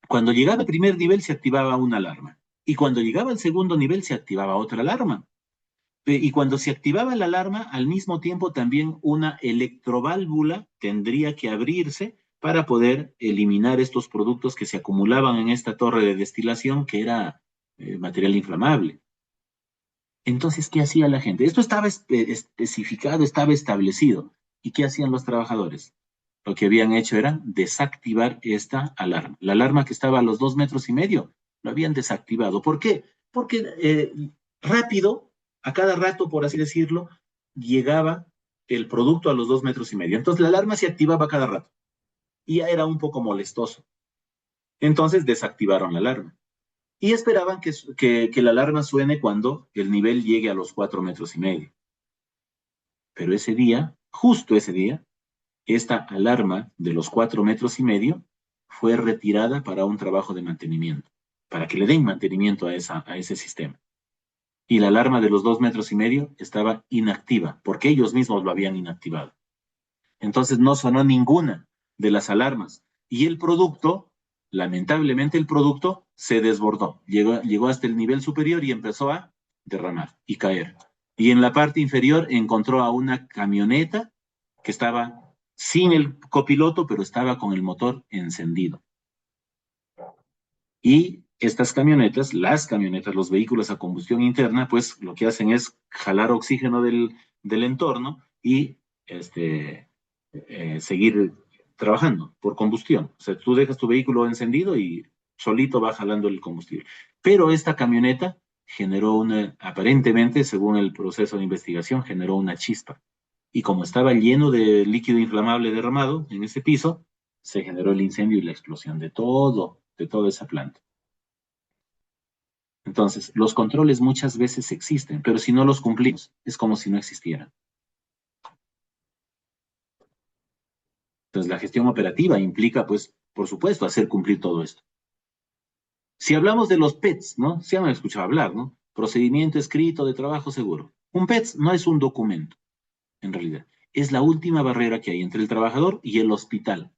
Cuando llegaba al primer nivel se activaba una alarma. Y cuando llegaba al segundo nivel se activaba otra alarma. Y cuando se activaba la alarma, al mismo tiempo también una electroválvula tendría que abrirse para poder eliminar estos productos que se acumulaban en esta torre de destilación, que era material inflamable. Entonces, ¿qué hacía la gente? Esto estaba especificado, estaba establecido. ¿Y qué hacían los trabajadores? Lo que habían hecho era desactivar esta alarma. La alarma que estaba a los 2,5 metros, lo habían desactivado. ¿Por qué? Porque rápido, a cada rato, por así decirlo, llegaba el producto a los 2,5 metros. Entonces la alarma se activaba cada rato y ya era un poco molestoso. Entonces desactivaron la alarma y esperaban que la alarma suene cuando el nivel llegue a los 4,5 metros. Pero ese día, justo ese día, esta alarma de los 4,5 metros fue retirada para un trabajo de mantenimiento, para que le den mantenimiento a ese sistema. Y la alarma de los 2,5 metros estaba inactiva, porque ellos mismos lo habían inactivado. Entonces no sonó ninguna de las alarmas. Y el producto, lamentablemente el producto se desbordó, llegó hasta el nivel superior y empezó a derramar y caer. Y en la parte inferior encontró a una camioneta que estaba sin el copiloto, pero estaba con el motor encendido. Y estas camionetas, las camionetas, los vehículos a combustión interna, pues lo que hacen es jalar oxígeno del entorno y seguir trabajando por combustión. O sea, tú dejas tu vehículo encendido y solito va jalando el combustible. Pero esta camioneta aparentemente, según el proceso de investigación, generó una chispa. Y como estaba lleno de líquido inflamable derramado en ese piso, se generó el incendio y la explosión de toda esa planta. Entonces, los controles muchas veces existen, pero si no los cumplimos, es como si no existieran. Entonces, la gestión operativa implica, pues, por supuesto, hacer cumplir todo esto. Si hablamos de los PETs, ¿no? Se han escuchado hablar, ¿no? Procedimiento escrito de trabajo seguro. Un PET no es un documento, en realidad. Es la última barrera que hay entre el trabajador y el hospital.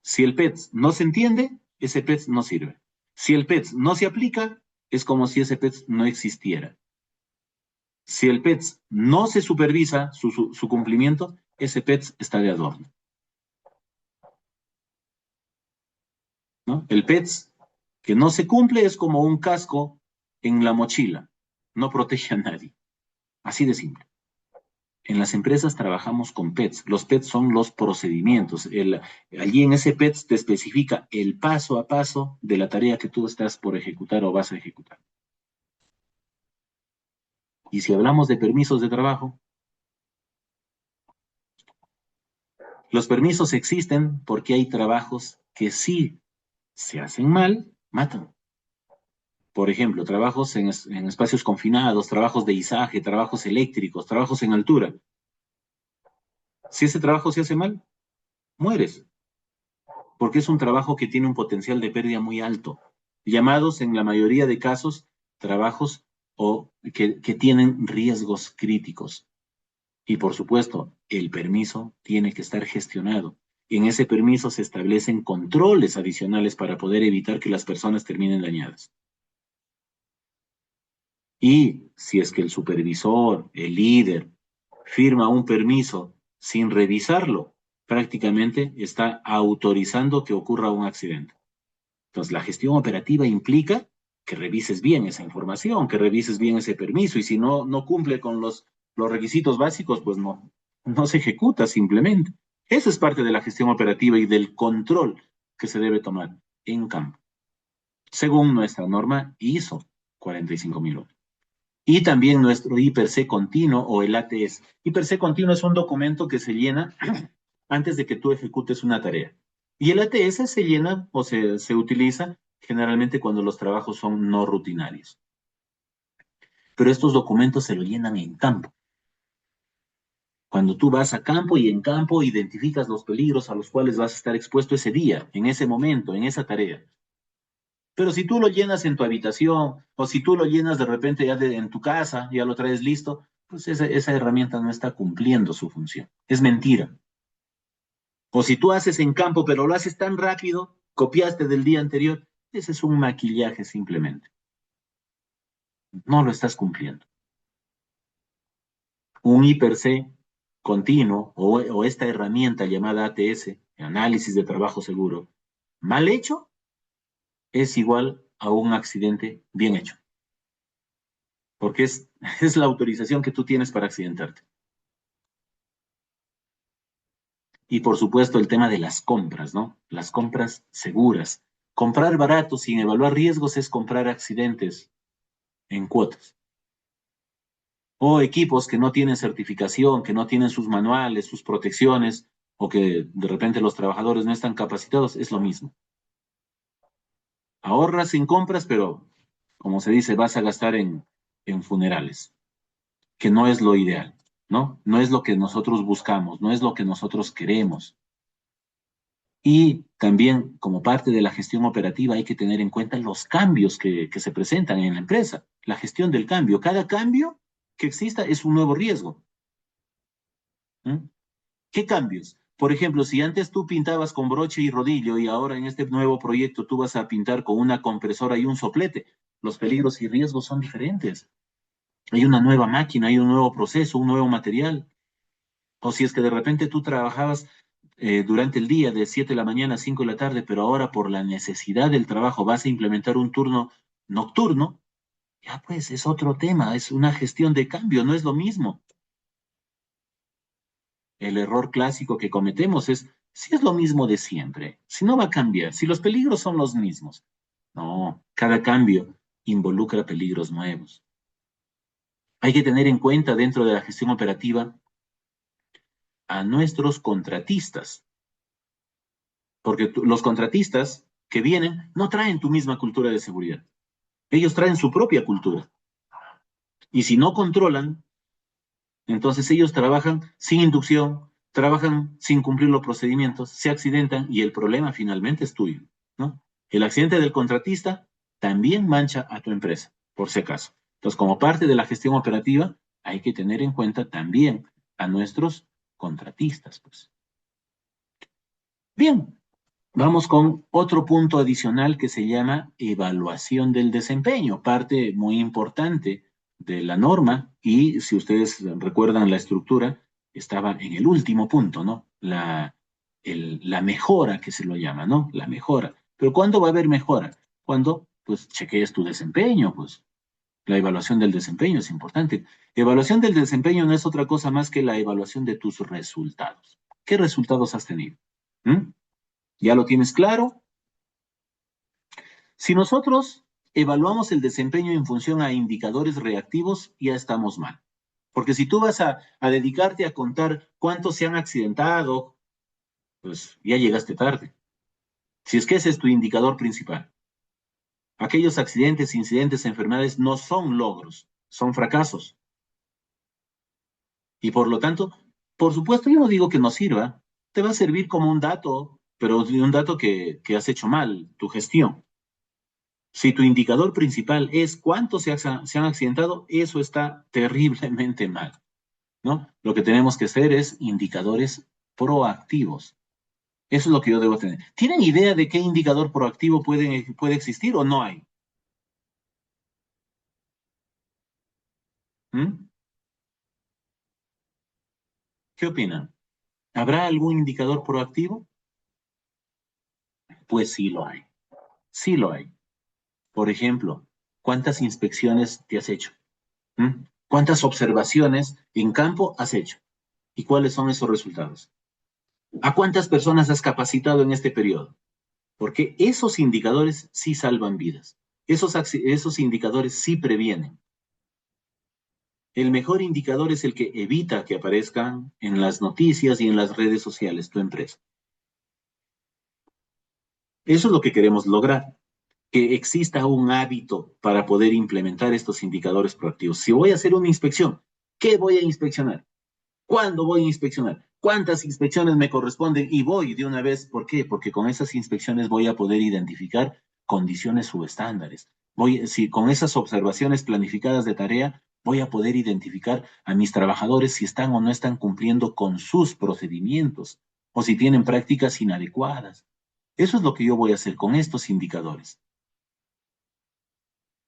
Si el PET no se entiende, ese PET no sirve. Si el PET no se aplica, es como si ese PET no existiera. Si el PET no se supervisa su cumplimiento, ese PET está de adorno, ¿no? El PET que no se cumple es como un casco en la mochila, no protege a nadie. Así de simple. En las empresas trabajamos con PETs. Los PETs son los procedimientos. Allí en ese PET te especifica el paso a paso de la tarea que tú estás por ejecutar o vas a ejecutar. Y si hablamos de permisos de trabajo, los permisos existen porque hay trabajos que sí se hacen mal, matan. Por ejemplo, trabajos en espacios confinados, trabajos de izaje, trabajos eléctricos, trabajos en altura. Si ese trabajo se hace mal, mueres, porque es un trabajo que tiene un potencial de pérdida muy alto. llamados en la mayoría de casos trabajos que tienen riesgos críticos. Y por supuesto, el permiso tiene que estar gestionado. En ese permiso se establecen controles adicionales para poder evitar que las personas terminen dañadas. Y si es que el supervisor, el líder, firma un permiso sin revisarlo, prácticamente está autorizando que ocurra un accidente. Entonces, la gestión operativa implica que revises bien esa información, que revises bien ese permiso, y si no cumple con los requisitos básicos, pues no se ejecuta simplemente. Esa es parte de la gestión operativa y del control que se debe tomar en campo, según nuestra norma ISO 45001. Y también nuestro IPC continuo o el ATS. IPC continuo es un documento que se llena antes de que tú ejecutes una tarea. Y el ATS se llena o se utiliza generalmente cuando los trabajos son no rutinarios. Pero estos documentos se lo llenan en campo. Cuando tú vas a campo y en campo identificas los peligros a los cuales vas a estar expuesto ese día, en ese momento, en esa tarea. Pero si tú lo llenas en tu habitación o si tú lo llenas de repente en tu casa, ya lo traes listo, pues esa herramienta no está cumpliendo su función. Es mentira. O si tú haces en campo, pero lo haces tan rápido, copiaste del día anterior, ese es un maquillaje simplemente. No lo estás cumpliendo. Un I+C continuo o esta herramienta llamada ATS, análisis de trabajo seguro, mal hecho, es igual a un accidente bien hecho. Porque es la autorización que tú tienes para accidentarte. Y por supuesto el tema de las compras, ¿no? Las compras seguras. Comprar barato sin evaluar riesgos es comprar accidentes en cuotas. O equipos que no tienen certificación, que no tienen sus manuales, sus protecciones, o que de repente los trabajadores no están capacitados, es lo mismo. Ahorras en compras, pero como se dice, vas a gastar en funerales, que no es lo ideal, ¿no? No es lo que nosotros buscamos, no es lo que nosotros queremos. Y también, como parte de la gestión operativa, hay que tener en cuenta los cambios que se presentan en la empresa, la gestión del cambio. Cada cambio que exista es un nuevo riesgo. ¿Mm? ¿Qué cambios? Por ejemplo, si antes tú pintabas con broche y rodillo y ahora en este nuevo proyecto tú vas a pintar con una compresora y un soplete, los peligros y riesgos son diferentes. Hay una nueva máquina, hay un nuevo proceso, un nuevo material. O si es que de repente tú trabajabas durante el día de 7 de la mañana a 5 de la tarde, pero ahora por la necesidad del trabajo vas a implementar un turno nocturno, ya pues es otro tema, es una gestión de cambio, no es lo mismo. El error clásico que cometemos es, si es lo mismo de siempre, si no va a cambiar, si los peligros son los mismos. No, cada cambio involucra peligros nuevos. Hay que tener en cuenta dentro de la gestión operativa a nuestros contratistas, porque los contratistas que vienen no traen tu misma cultura de seguridad. Ellos traen su propia cultura. Y si no controlan, entonces ellos trabajan sin inducción, trabajan sin cumplir los procedimientos, se accidentan y el problema finalmente es tuyo, ¿no? El accidente del contratista también mancha a tu empresa, por si acaso. Entonces, como parte de la gestión operativa, hay que tener en cuenta también a nuestros contratistas, pues. Bien, vamos con otro punto adicional que se llama evaluación del desempeño, parte muy importante de la norma y si ustedes recuerdan la estructura, estaba en el último punto, ¿no? La mejora que se lo llama, ¿no? La mejora. Pero ¿cuándo va a haber mejora? Cuando, pues, chequees tu desempeño, pues. La evaluación del desempeño es importante. Evaluación del desempeño no es otra cosa más que la evaluación de tus resultados. ¿Qué resultados has tenido? ¿Mm? ¿Ya lo tienes claro? Si nosotros evaluamos el desempeño en función a indicadores reactivos, ya estamos mal. Porque si tú vas a dedicarte a contar cuántos se han accidentado, pues ya llegaste tarde. Si es que ese es tu indicador principal. Aquellos accidentes, incidentes, enfermedades no son logros, son fracasos. Y por lo tanto, por supuesto, yo no digo que no sirva. Te va a servir como un dato, pero un dato que has hecho mal, tu gestión. Si tu indicador principal es cuántos se han accidentado, eso está terriblemente mal, ¿no? Lo que tenemos que hacer es indicadores proactivos. Eso es lo que yo debo tener. ¿Tienen idea de qué indicador proactivo puede existir o no hay? ¿Mm? ¿Qué opinan? ¿Habrá algún indicador proactivo? Pues sí lo hay. Sí lo hay. Por ejemplo, ¿cuántas inspecciones te has hecho? ¿Mm? ¿Cuántas observaciones en campo has hecho? ¿Y cuáles son esos resultados? ¿A cuántas personas has capacitado en este periodo? Porque esos indicadores sí salvan vidas. Esos indicadores sí previenen. El mejor indicador es el que evita que aparezcan en las noticias y en las redes sociales tu empresa. Eso es lo que queremos lograr, que exista un hábito para poder implementar estos indicadores proactivos. Si voy a hacer una inspección, ¿qué voy a inspeccionar? ¿Cuándo voy a inspeccionar? ¿Cuántas inspecciones me corresponden? Y voy de una vez. ¿Por qué? Porque con esas inspecciones voy a poder identificar condiciones subestándares. Si con esas observaciones planificadas de tarea, voy a poder identificar a mis trabajadores si están o no están cumpliendo con sus procedimientos o si tienen prácticas inadecuadas. Eso es lo que yo voy a hacer con estos indicadores.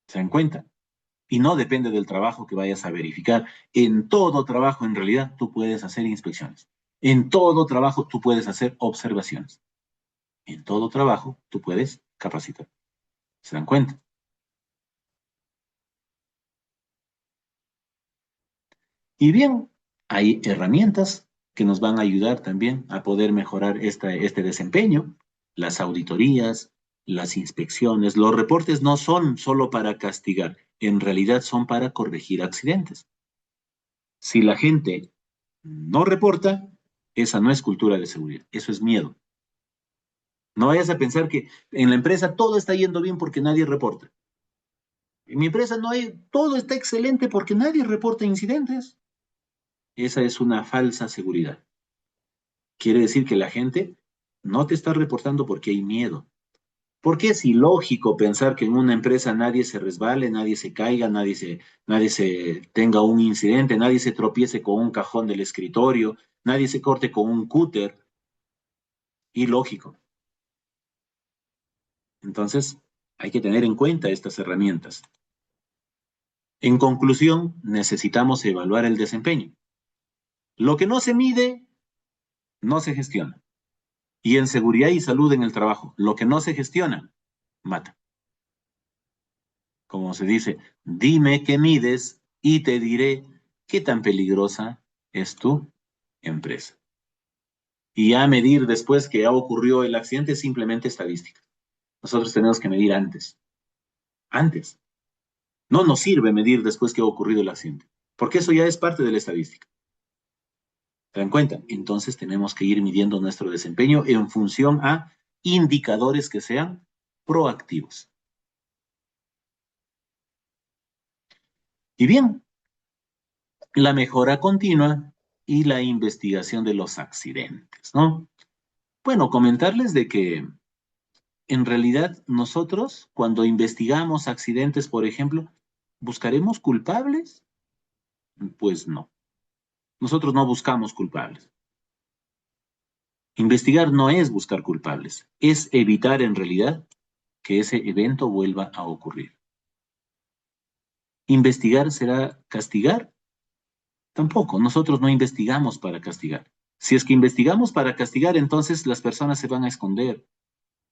¿Se dan cuenta? Y no depende del trabajo que vayas a verificar. En todo trabajo, en realidad, tú puedes hacer inspecciones. En todo trabajo, tú puedes hacer observaciones. En todo trabajo, tú puedes capacitar. ¿Se dan cuenta? Y bien, hay herramientas que nos van a ayudar también a poder mejorar este desempeño. Las auditorías, las inspecciones, los reportes no son solo para castigar, en realidad son para corregir accidentes. Si la gente no reporta, esa no es cultura de seguridad, eso es miedo. No vayas a pensar que en la empresa todo está yendo bien porque nadie reporta. En mi empresa no hay, todo está excelente porque nadie reporta incidentes. Esa es una falsa seguridad. Quiere decir que la gente no te está reportando porque hay miedo. Porque es ilógico pensar que en una empresa nadie se resbale, nadie se caiga, nadie se tenga un incidente, nadie se tropiece con un cajón del escritorio, nadie se corte con un cúter. Ilógico. Entonces, hay que tener en cuenta estas herramientas. En conclusión, necesitamos evaluar el desempeño. Lo que no se mide, no se gestiona. Y en seguridad y salud en el trabajo, lo que no se gestiona, mata. Como se dice, dime qué mides y te diré qué tan peligrosa es tu empresa. Y ya medir después que ha ocurrido el accidente es simplemente estadística. Nosotros tenemos que medir antes. Antes. No nos sirve medir después que ha ocurrido el accidente, porque eso ya es parte de la estadística. ¿Se dan cuenta? Entonces tenemos que ir midiendo nuestro desempeño en función a indicadores que sean proactivos. Y bien, la mejora continua y la investigación de los accidentes, ¿no? Bueno, comentarles de que en realidad nosotros, cuando investigamos accidentes, por ejemplo, ¿buscaremos culpables? Pues no. Nosotros no buscamos culpables. Investigar no es buscar culpables, es evitar en realidad que ese evento vuelva a ocurrir. ¿Investigar será castigar? Tampoco, nosotros no investigamos para castigar. Si es que investigamos para castigar, entonces las personas se van a esconder,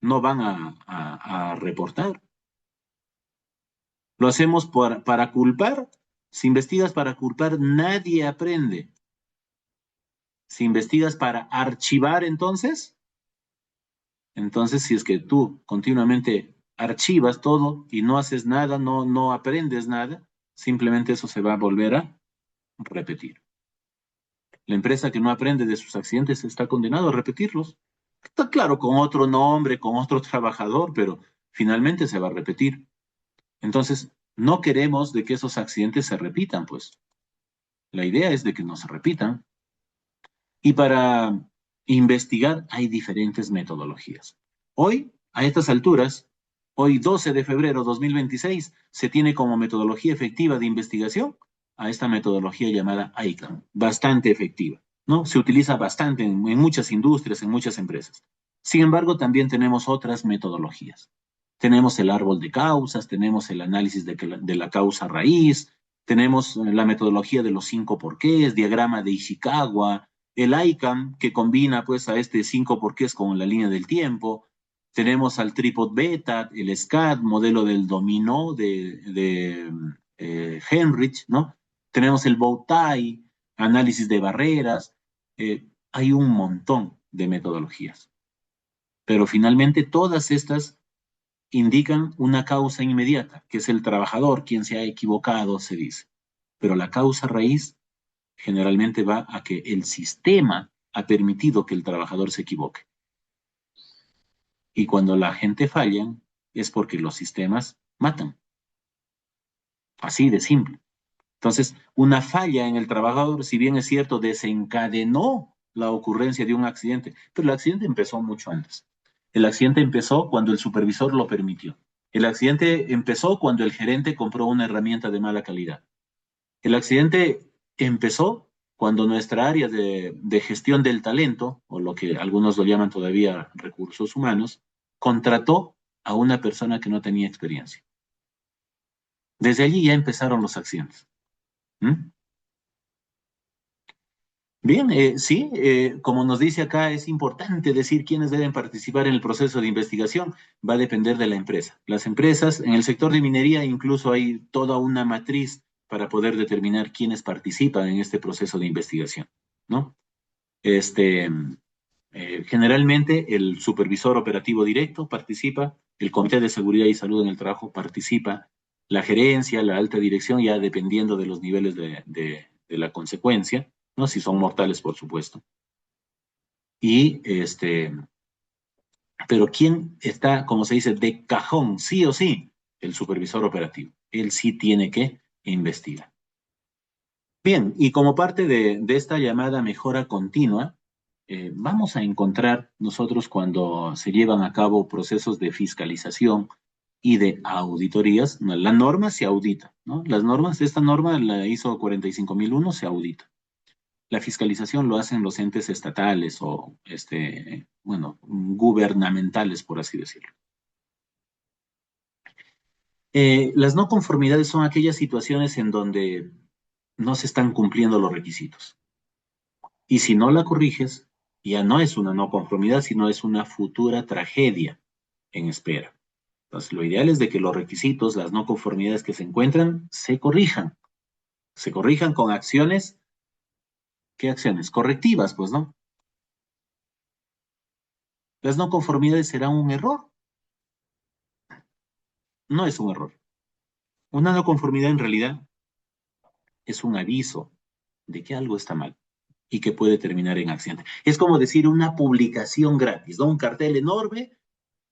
no van a reportar. Lo hacemos para culpar. Si investigas para culpar, nadie aprende. Si investigas para archivar, entonces, si es que tú continuamente archivas todo y no haces nada, no aprendes nada, simplemente eso se va a volver a repetir. La empresa que no aprende de sus accidentes está condenado a repetirlos. Está claro, con otro nombre, con otro trabajador, pero finalmente se va a repetir. Entonces, no queremos de que esos accidentes se repitan, pues. La idea es de que no se repitan. Y para investigar hay diferentes metodologías. Hoy, a estas alturas, Hoy, 12 de febrero de 2026, se tiene como metodología efectiva de investigación a esta metodología llamada ICANN, bastante efectiva, ¿no? Se utiliza bastante en muchas industrias, en muchas empresas. Sin embargo, también tenemos otras metodologías. Tenemos el árbol de causas, tenemos el análisis de la causa raíz, tenemos la metodología de los 5 porqués, diagrama de Ishikawa, el ICANN, que combina pues a este 5 porqués con la línea del tiempo. Tenemos al tripod beta, el SCAD, modelo del dominó de Henrich, ¿no? Tenemos el Bowtie, análisis de barreras. Hay un montón de metodologías. Pero finalmente todas estas indican una causa inmediata, que es el trabajador quien se ha equivocado, se dice. Pero la causa raíz generalmente va a que el sistema ha permitido que el trabajador se equivoque. Y cuando la gente falla, es porque los sistemas matan. Así de simple. Entonces, una falla en el trabajador, si bien es cierto, desencadenó la ocurrencia de un accidente, pero el accidente empezó mucho antes. El accidente empezó cuando el supervisor lo permitió. El accidente empezó cuando el gerente compró una herramienta de mala calidad. El accidente empezó cuando nuestra área de gestión del talento, o lo que algunos lo llaman todavía recursos humanos, contrató a una persona que no tenía experiencia. Desde allí ya empezaron los accidentes. ¿Mm? Bien, sí, como nos dice acá, es importante decir quiénes deben participar en el proceso de investigación. Va a depender de la empresa. Las empresas, en el sector de minería, incluso hay toda una matriz para poder determinar quiénes participan en este proceso de investigación, ¿no? Este, generalmente el supervisor operativo directo participa, el comité de seguridad y salud en el trabajo participa, la gerencia, la alta dirección, ya dependiendo de los niveles de la consecuencia, ¿no? Si son mortales, por supuesto. Y pero ¿quién está, como se dice, de cajón, sí o sí? El supervisor operativo. Él sí tiene que investigar. Bien, y como parte de esta llamada mejora continua, vamos a encontrar nosotros cuando se llevan a cabo procesos de fiscalización y de auditorías, ¿no? La norma se audita, ¿no? Las normas, esta norma, la ISO 45001, se audita. La fiscalización lo hacen los entes estatales o, bueno, gubernamentales, por así decirlo. Las no conformidades son aquellas situaciones en donde no se están cumpliendo los requisitos. Y si no la corriges, ya no es una no conformidad, sino es una futura tragedia en espera. Entonces, lo ideal es de que los requisitos, las no conformidades que se encuentran, se corrijan. Se corrijan con acciones, ¿qué acciones? Correctivas, pues, ¿no? Las no conformidades serán un error. No es un error. Una no conformidad en realidad es un aviso de que algo está mal y que puede terminar en accidente. Es como decir una publicación gratis, ¿no? Un cartel enorme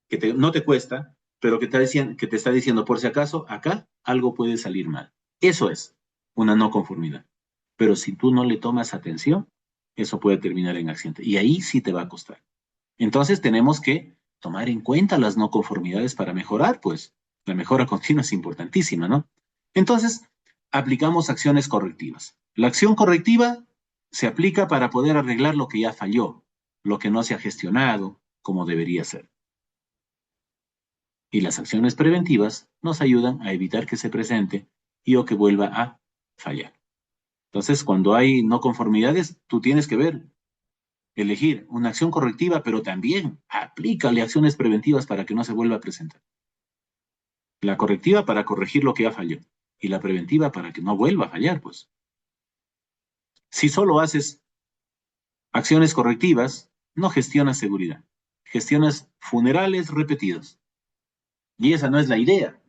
que no te cuesta, pero que te está diciendo, por si acaso, acá algo puede salir mal. Eso es una no conformidad. Pero si tú no le tomas atención, eso puede terminar en accidente. Y ahí sí te va a costar. Entonces tenemos que tomar en cuenta las no conformidades para mejorar, pues la mejora continua es importantísima, ¿no? Entonces, aplicamos acciones correctivas. La acción correctiva se aplica para poder arreglar lo que ya falló, lo que no se ha gestionado como debería ser. Y las acciones preventivas nos ayudan a evitar que se presente y o que vuelva a fallar. Entonces, cuando hay no conformidades, tú tienes que ver, elegir una acción correctiva, pero también aplícale acciones preventivas para que no se vuelva a presentar. La correctiva para corregir lo que ya falló y la preventiva para que no vuelva a fallar, pues. Si solo haces acciones correctivas, no gestionas seguridad, gestionas funerales repetidos. Y esa no es la idea.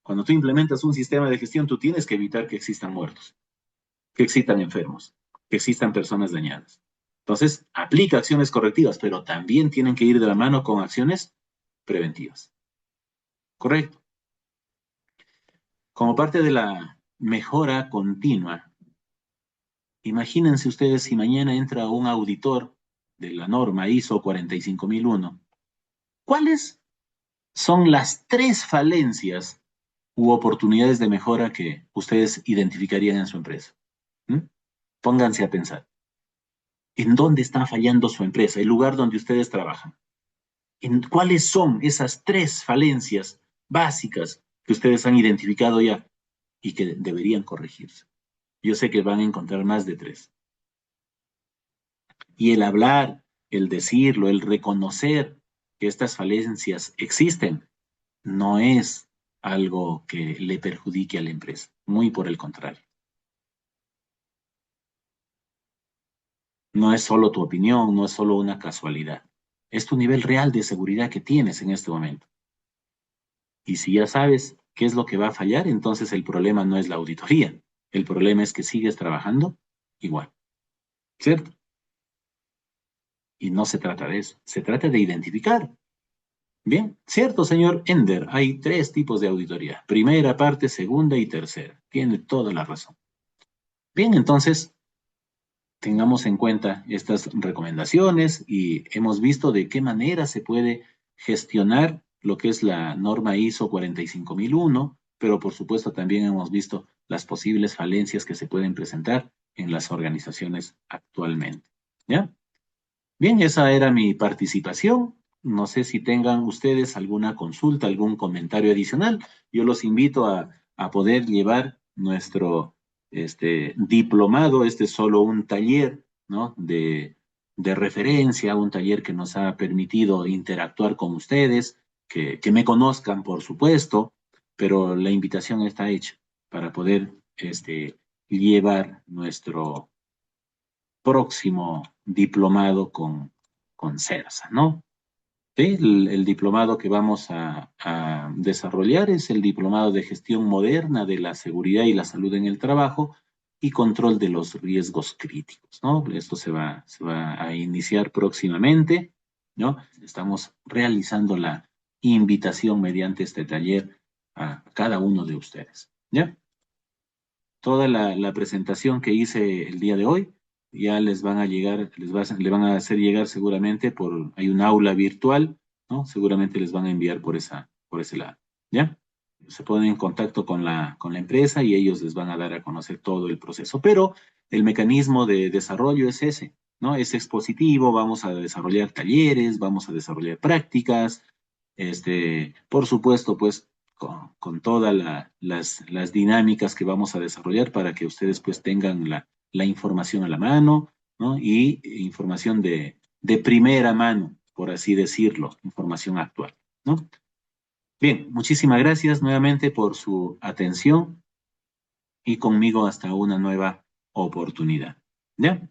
Cuando tú implementas un sistema de gestión, tú tienes que evitar que existan muertos, que existan enfermos, que existan personas dañadas. Entonces, aplica acciones correctivas, pero también tienen que ir de la mano con acciones preventivas. Correcto. Como parte de la mejora continua, imagínense ustedes si mañana entra un auditor de la norma ISO 45001. ¿Cuáles son las tres falencias u oportunidades de mejora que ustedes identificarían en su empresa. ¿Mm? Pónganse a pensar. ¿En dónde está fallando su empresa, el lugar donde ustedes trabajan? ¿En cuáles son esas tres falencias básicas que ustedes han identificado ya y que deberían corregirse? Yo sé que van a encontrar más de tres. Y el hablar, el decirlo, el reconocer que estas falencias existen, no es algo que le perjudique a la empresa, muy por el contrario. No es solo tu opinión, no es solo una casualidad. Es tu nivel real de seguridad que tienes en este momento. Y si ya sabes qué es lo que va a fallar, entonces el problema no es la auditoría. El problema es que sigues trabajando igual, ¿cierto? Y no se trata de eso. Se trata de identificar. Bien, cierto, señor Ender, hay tres tipos de auditoría. Primera parte, segunda y tercera. Tiene toda la razón. Bien, entonces tengamos en cuenta estas recomendaciones y hemos visto de qué manera se puede gestionar lo que es la norma ISO 45001, pero por supuesto también hemos visto las posibles falencias que se pueden presentar en las organizaciones actualmente. ¿Ya? Bien, esa era mi participación. No sé si tengan ustedes alguna consulta, algún comentario adicional. Yo los invito a poder llevar nuestro diplomado. Este es solo un taller, ¿no? De referencia, un taller que nos ha permitido interactuar con ustedes, que me conozcan, por supuesto, pero la invitación está hecha para poder llevar nuestro próximo diplomado con CERSA, ¿no? Sí, el diplomado que vamos a desarrollar es el diplomado de gestión moderna de la seguridad y la salud en el trabajo y control de los riesgos críticos, ¿no? Esto se va a iniciar próximamente, ¿no? Estamos realizando la invitación mediante este taller a cada uno de ustedes, ¿ya? Toda la presentación que hice el día de hoy, ya les van a llegar, le van a hacer llegar seguramente hay un aula virtual, ¿no? Seguramente les van a enviar por ese lado, ¿ya? Se ponen en contacto con la empresa y ellos les van a dar a conocer todo el proceso. Pero el mecanismo de desarrollo es ese, ¿no? Es expositivo, vamos a desarrollar talleres, vamos a desarrollar prácticas, por supuesto, pues con todas las dinámicas que vamos a desarrollar para que ustedes pues tengan la información a la mano, ¿no? Y información de primera mano, por así decirlo, información actual, ¿no? Bien, muchísimas gracias nuevamente por su atención y conmigo hasta una nueva oportunidad. ¿Ya?